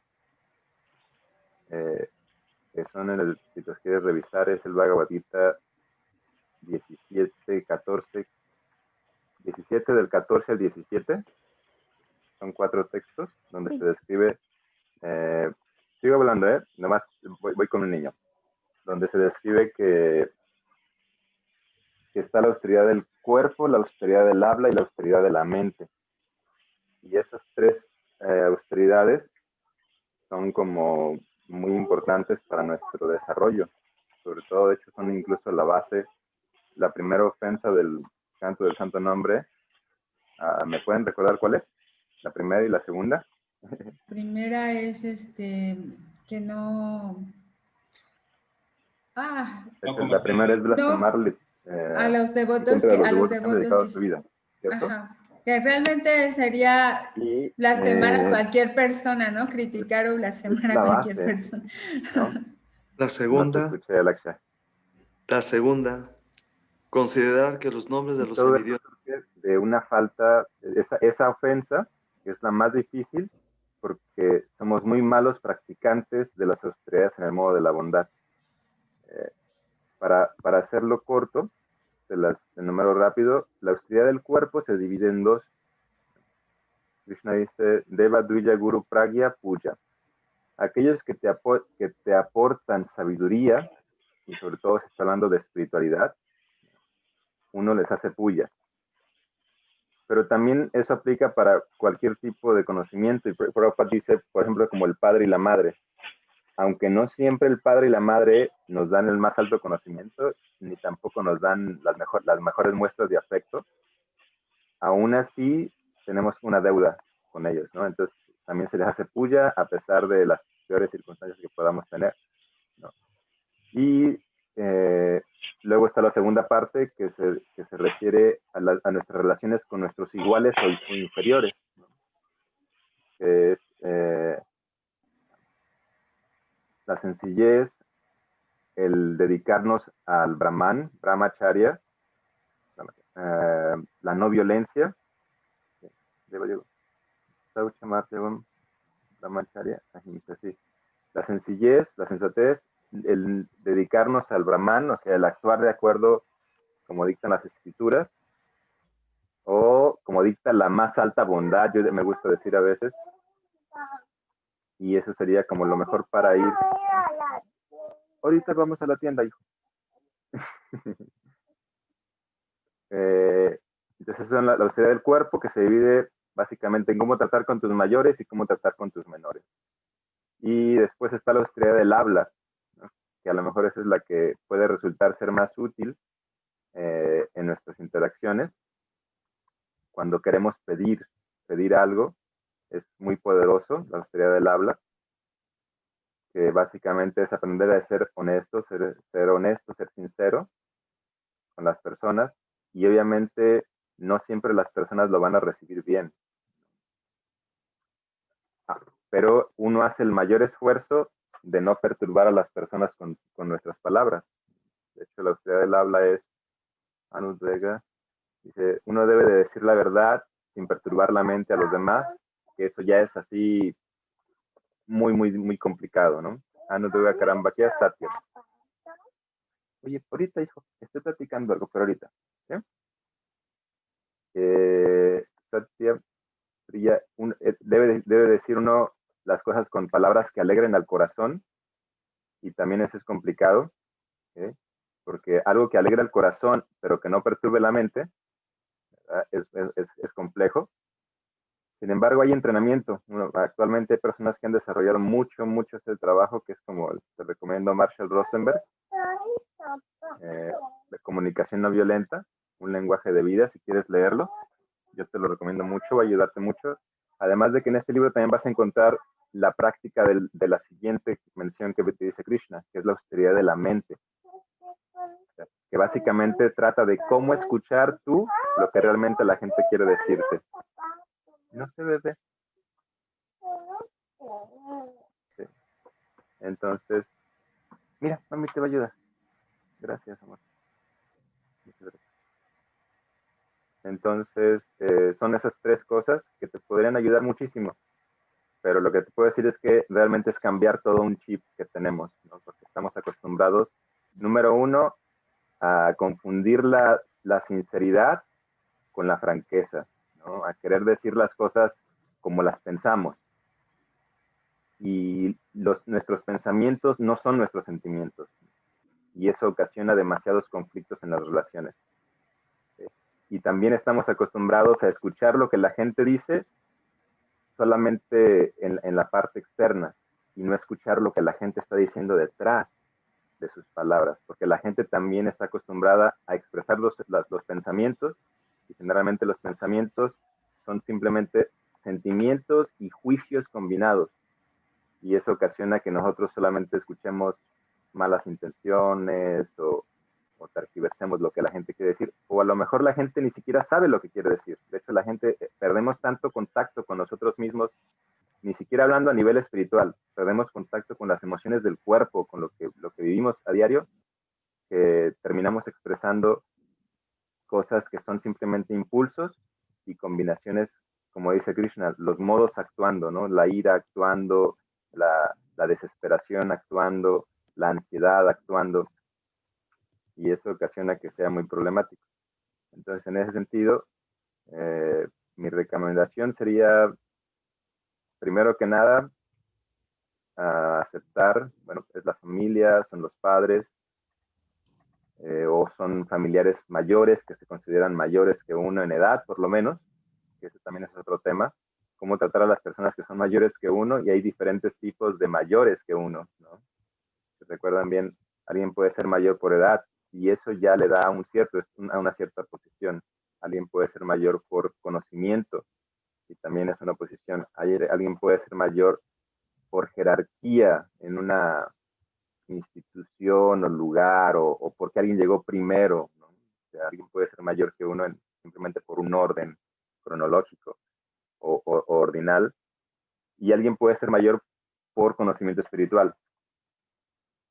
S7: que son si los quieres revisar, es el Bhagavad Gita 17 del 14 al 17. Son 4 textos donde se describe, sigo hablando, nomás voy con un niño, donde se describe que está la austeridad del cuerpo, la austeridad del habla y la austeridad de la mente. Y esas 3 austeridades son como muy importantes para nuestro desarrollo. Sobre todo, de hecho, son incluso la base, la primera ofensa del canto del santo nombre. ¿Me pueden recordar cuál es? La primera y la segunda.
S1: Primera es que no...
S7: La primera es blasfemarle
S1: a los devotos que han
S7: dedicado su vida, ¿cierto?
S1: Ajá. Que realmente sería blasfemar a cualquier persona, ¿no? Criticar o blasfemar a cualquier persona.
S7: ¿No?
S8: La segunda,
S7: no te escuché, Alaksha.
S8: La segunda, considerar que los nombres de los semidiones
S7: de una falta, esa ofensa, que es la más difícil, porque somos muy malos practicantes de las austeridades en el modo de la bondad. Para hacerlo corto, se las enumero rápido. La austeridad del cuerpo se divide en 2. Krishna dice, Deva Duya Guru Pragya Puja. Aquellos que te aportan sabiduría, y sobre todo se está hablando de espiritualidad, uno les hace puya. Pero también eso aplica para cualquier tipo de conocimiento. Y Prabhupada dice, por ejemplo, como el padre y la madre. Aunque no siempre el padre y la madre nos dan el más alto conocimiento, ni tampoco nos dan las mejores muestras de afecto, aún así tenemos una deuda con ellos, ¿no? Entonces también se les hace puya a pesar de las peores circunstancias que podamos tener, ¿no? Y luego está la segunda parte que se refiere a nuestras relaciones con nuestros iguales o inferiores, ¿no? Que es la sencillez, el dedicarnos al Brahman, Brahmacharya, la no violencia, la sencillez, la sensatez, el dedicarnos al Brahman, o sea, el actuar de acuerdo como dictan las escrituras, o como dicta la más alta bondad, yo me gusta decir a veces, y eso sería como lo mejor para ir. Ahorita vamos a la tienda, hijo. Entonces son la austeridad del cuerpo, que se divide básicamente en cómo tratar con tus mayores y cómo tratar con tus menores. Y después está la austeridad del habla, ¿no? Que a lo mejor esa es la que puede resultar ser más útil en nuestras interacciones. Cuando queremos pedir algo, es muy poderoso la austeridad del habla, que básicamente es aprender a ser honesto, ser sincero con las personas, y obviamente no siempre las personas lo van a recibir bien. Pero uno hace el mayor esfuerzo de no perturbar a las personas con nuestras palabras. De hecho, la austeridad del habla es, Anus Vega, dice, uno debe de decir la verdad sin perturbar la mente a los demás, que eso ya es así muy, muy, muy complicado, ¿no? Anus Vega Karambakya Satya. Oye, ahorita, hijo, estoy platicando algo, pero ahorita. ¿Sí? Satya debe decir uno las cosas con palabras que alegren al corazón, y también eso es complicado, ¿sí? Porque algo que alegra el corazón, pero que no perturbe la mente, es complejo. Sin embargo, hay entrenamiento. Actualmente hay personas que han desarrollado mucho ese trabajo, que es como te recomiendo Marshall Rosenberg, de comunicación no violenta, un lenguaje de vida. Si quieres leerlo, yo te lo recomiendo mucho, va a ayudarte mucho. Además de que en este libro también vas a encontrar la práctica de la siguiente mención que te dice Krishna, que es la austeridad de la mente, que básicamente trata de cómo escuchar tú lo que realmente la gente quiere decirte. No sé, bebé. Sí. Entonces, mira, mami te va a ayudar. Gracias, amor. Muchas gracias. Entonces, son esas tres cosas que te podrían ayudar muchísimo. Pero lo que te puedo decir es que realmente es cambiar todo un chip que tenemos, ¿no? Porque estamos acostumbrados, número uno, a confundir la sinceridad con la franqueza, ¿no? A querer decir las cosas como las pensamos. Y nuestros pensamientos no son nuestros sentimientos. Y eso ocasiona demasiados conflictos en las relaciones. ¿Sí? Y también estamos acostumbrados a escuchar lo que la gente dice solamente en la parte externa, y no escuchar lo que la gente está diciendo detrás de sus palabras, porque la gente también está acostumbrada a expresar los pensamientos, y generalmente los pensamientos son simplemente sentimientos y juicios combinados, y eso ocasiona que nosotros solamente escuchemos malas intenciones o tergiversemos lo que la gente quiere decir, o a lo mejor la gente ni siquiera sabe lo que quiere decir. De hecho, la gente, perdemos tanto contacto con nosotros mismos, ni siquiera hablando a nivel espiritual, perdemos contacto con las emociones del cuerpo, con lo que vivimos a diario, que terminamos expresando cosas que son simplemente impulsos y combinaciones, como dice Krishna, los modos actuando, ¿no? La ira actuando, la desesperación actuando, la ansiedad actuando, y eso ocasiona que sea muy problemático. Entonces, en ese sentido, mi recomendación sería, primero que nada, aceptar, bueno, es la familia, son los padres, o son familiares mayores que se consideran mayores que uno en edad, por lo menos, que ese también es otro tema, cómo tratar a las personas que son mayores que uno, y hay diferentes tipos de mayores que uno, ¿no? Si recuerdan bien, alguien puede ser mayor por edad, y eso ya le da una cierta posición. Alguien puede ser mayor por conocimiento, y también es una posición. Alguien puede ser mayor por jerarquía en una institución o lugar, o porque alguien llegó primero, ¿no? O sea, alguien puede ser mayor que uno simplemente por un orden cronológico o ordinal, y alguien puede ser mayor por conocimiento espiritual.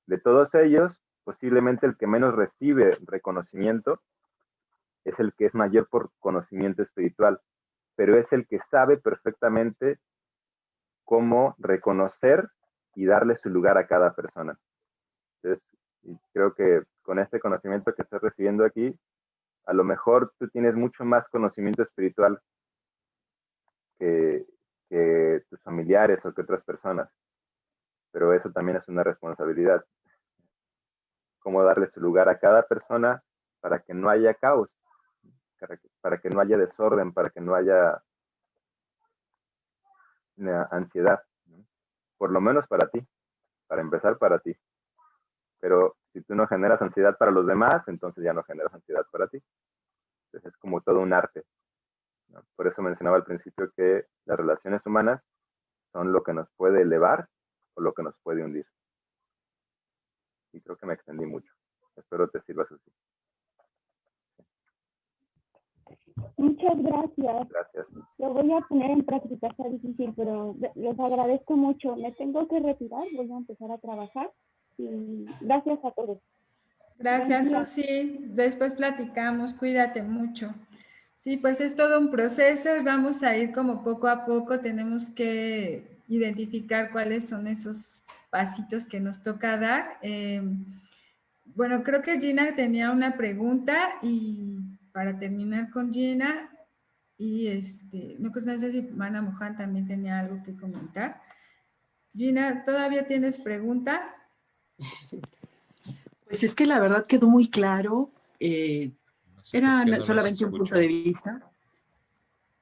S7: De todos ellos, posiblemente el que menos recibe reconocimiento es el que es mayor por conocimiento espiritual, pero es el que sabe perfectamente cómo reconocer y darle su lugar a cada persona. Entonces, creo que con este conocimiento que estoy recibiendo aquí, A lo mejor tú tienes mucho más conocimiento espiritual que tus familiares o que otras personas, pero eso también es una responsabilidad. Cómo darle su lugar a cada persona para que no haya caos, para que no haya desorden, para que no haya ansiedad, ¿no? Por lo menos para ti, para empezar para ti. Pero si tú no generas ansiedad para los demás, entonces ya no generas ansiedad para ti. Entonces es como todo un arte, ¿no? Por eso mencionaba al principio que las relaciones humanas son lo que nos puede elevar o lo que nos puede hundir. Y creo que me extendí mucho. Espero te sirva, Susi.
S5: Muchas gracias.
S7: Gracias.
S5: Lo voy a poner en práctica, está difícil, pero les agradezco mucho. Me tengo que retirar, voy a empezar a trabajar y gracias a todos.
S1: Gracias,
S5: Buen día.
S1: Susi. Después platicamos. Cuídate mucho. Sí, pues es todo un proceso y vamos a ir como poco a poco. Tenemos que identificar cuáles son esos pasitos que nos toca dar. Bueno, creo que Gina tenía una pregunta y para terminar con Gina, y no sé si Mana Mohan también tenía algo que comentar. Gina, ¿todavía tienes pregunta?
S6: Pues es que la verdad quedó muy claro.
S3: No sé por
S6: Era
S3: qué no los
S6: solamente un punto
S3: escucho.
S6: de vista,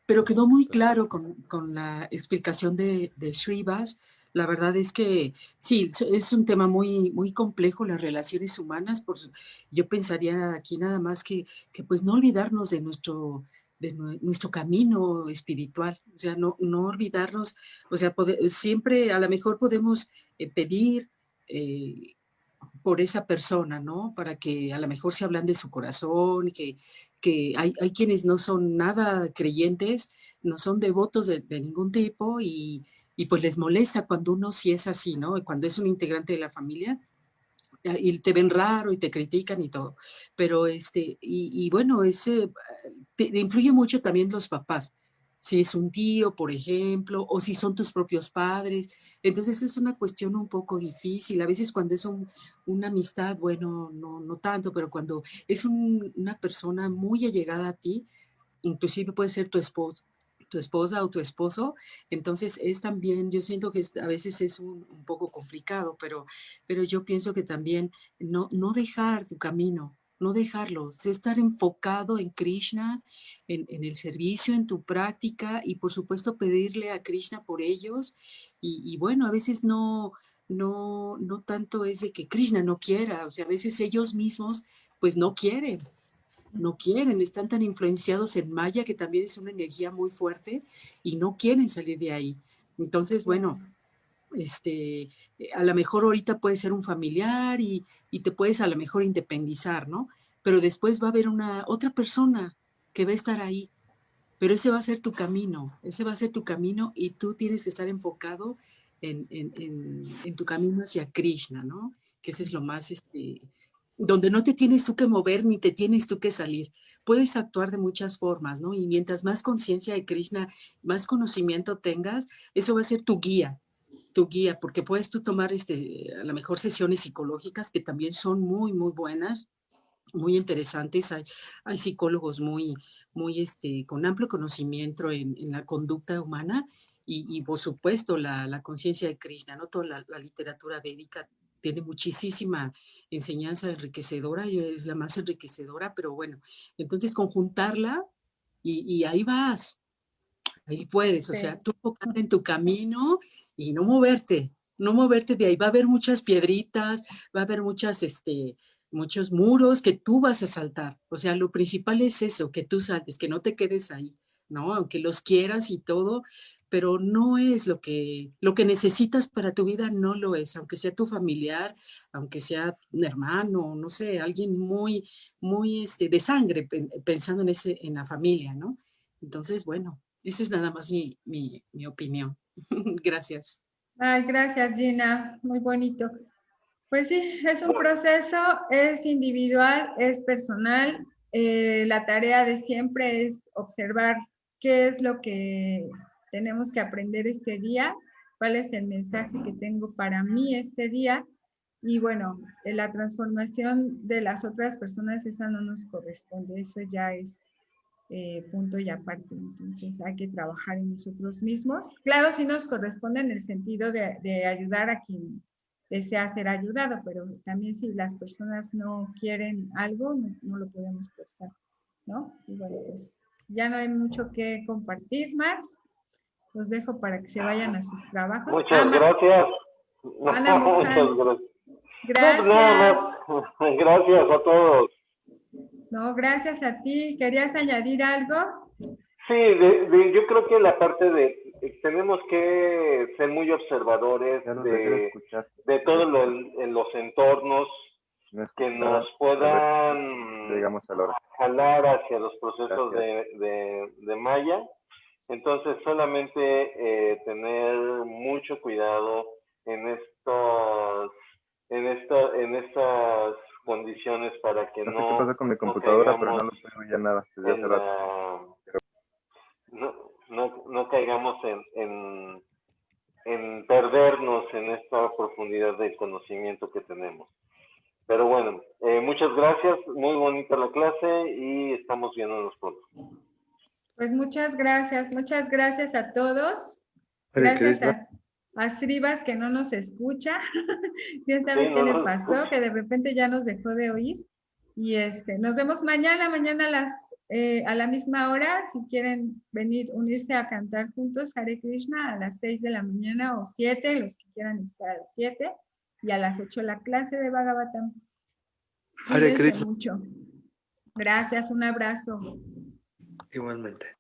S6: pero quedó muy claro con la explicación de Shrivas. La verdad es que sí, es un tema muy, muy complejo, las relaciones humanas. Yo pensaría aquí nada más que pues no olvidarnos de nuestro camino espiritual, o sea, no olvidarnos, o sea, siempre a lo mejor podemos pedir por esa persona, ¿no? Para que a lo mejor se hablan de su corazón, que hay quienes no son nada creyentes, no son devotos de ningún tipo y pues les molesta cuando uno sí es así, ¿no? Cuando es un integrante de la familia y te ven raro y te critican y todo. Pero y bueno, te influye mucho también los papás. Si es un tío, por ejemplo, o si son tus propios padres. Entonces es una cuestión un poco difícil. A veces cuando es una amistad, bueno, no tanto, pero cuando es una persona muy allegada a ti, inclusive puede ser tu esposa o tu esposo, entonces es también, yo siento que a veces es un poco complicado, pero yo pienso que también no dejar tu camino, no dejarlo, estar enfocado en Krishna, en el servicio, en tu práctica y por supuesto pedirle a Krishna por ellos y bueno, a veces no tanto es de que Krishna no quiera, o sea, a veces ellos mismos pues no quieren, están tan influenciados en Maya, que también es una energía muy fuerte, y no quieren salir de ahí. Entonces, bueno, a lo mejor ahorita puede ser un familiar y te puedes a lo mejor independizar, ¿no? Pero después va a haber otra persona que va a estar ahí, pero ese va a ser tu camino, ese va a ser tu camino y tú tienes que estar enfocado en tu camino hacia Krishna, ¿no? Que ese es lo más, donde no te tienes tú que mover ni te tienes tú que salir. Puedes actuar de muchas formas, ¿no? Y mientras más conciencia de Krishna, más conocimiento tengas, eso va a ser tu guía, porque puedes tú tomar a lo mejor sesiones psicológicas que también son muy, muy buenas, muy interesantes. Hay psicólogos con amplio conocimiento en la conducta humana y por supuesto la conciencia de Krishna, ¿no? Toda la literatura védica tiene muchísima enseñanza enriquecedora y es la más enriquecedora, pero bueno, entonces conjuntarla y ahí puedes, o sea, tú enfocarte en tu camino y no moverte de ahí. Va a haber muchas piedritas, va a haber muchos muros que tú vas a saltar. O sea, lo principal es eso, que tú saltes, que no te quedes ahí, ¿no? Aunque los quieras y todo, pero no es lo que necesitas para tu vida, no lo es, aunque sea tu familiar, aunque sea un hermano, no sé, alguien muy, muy de sangre, pensando en la familia, ¿no? Entonces, bueno, esa es nada más mi opinión. Gracias.
S1: Ay, gracias, Gina. Muy bonito. Pues sí, es un proceso, es individual, es personal. La tarea de siempre es observar qué es lo que tenemos que aprender este día, cuál es el mensaje que tengo para mí este día Y bueno, la transformación de las otras personas, esa no nos corresponde, eso ya es punto y aparte. Entonces hay que trabajar en nosotros mismos. Claro, sí nos corresponde en el sentido de ayudar a quien desea ser ayudado, pero también si las personas no quieren algo, no lo podemos forzar, ¿no? Y bueno, pues ya no hay mucho que compartir más. Los dejo para que se vayan a sus trabajos.
S9: Muchas gracias.
S1: Ana Mohan.
S9: Muchas gracias.
S1: Gracias.
S9: No, nada más. Gracias a todos.
S1: No, gracias a ti. ¿Querías añadir algo?
S9: Sí, yo creo que la parte de tenemos que ser muy observadores de todos los entornos que nos puedan jalar hacia los procesos de Maya. Entonces, solamente tener mucho cuidado en estas condiciones para que
S7: no sé qué pasa con mi computadora, pero no lo tengo ya nada desde hace rato.
S9: No caigamos en perdernos en esta profundidad del conocimiento que tenemos. Pero bueno, muchas gracias, muy bonita la clase y estamos viéndonos pronto.
S1: Pues muchas gracias a todos. Gracias a Srivas que no nos escucha. ¿Quién sabe qué le pasó? Que de repente ya nos dejó de oír. Y nos vemos mañana a la misma hora. Si quieren unirse a cantar juntos Hare Krishna a las 6 de la mañana o 7, los que quieran empezar a las 7. Y a las 8 la clase de Bhagavatam.
S8: Hare Krishna.
S1: Mucho. Gracias, un abrazo.
S8: Igualmente.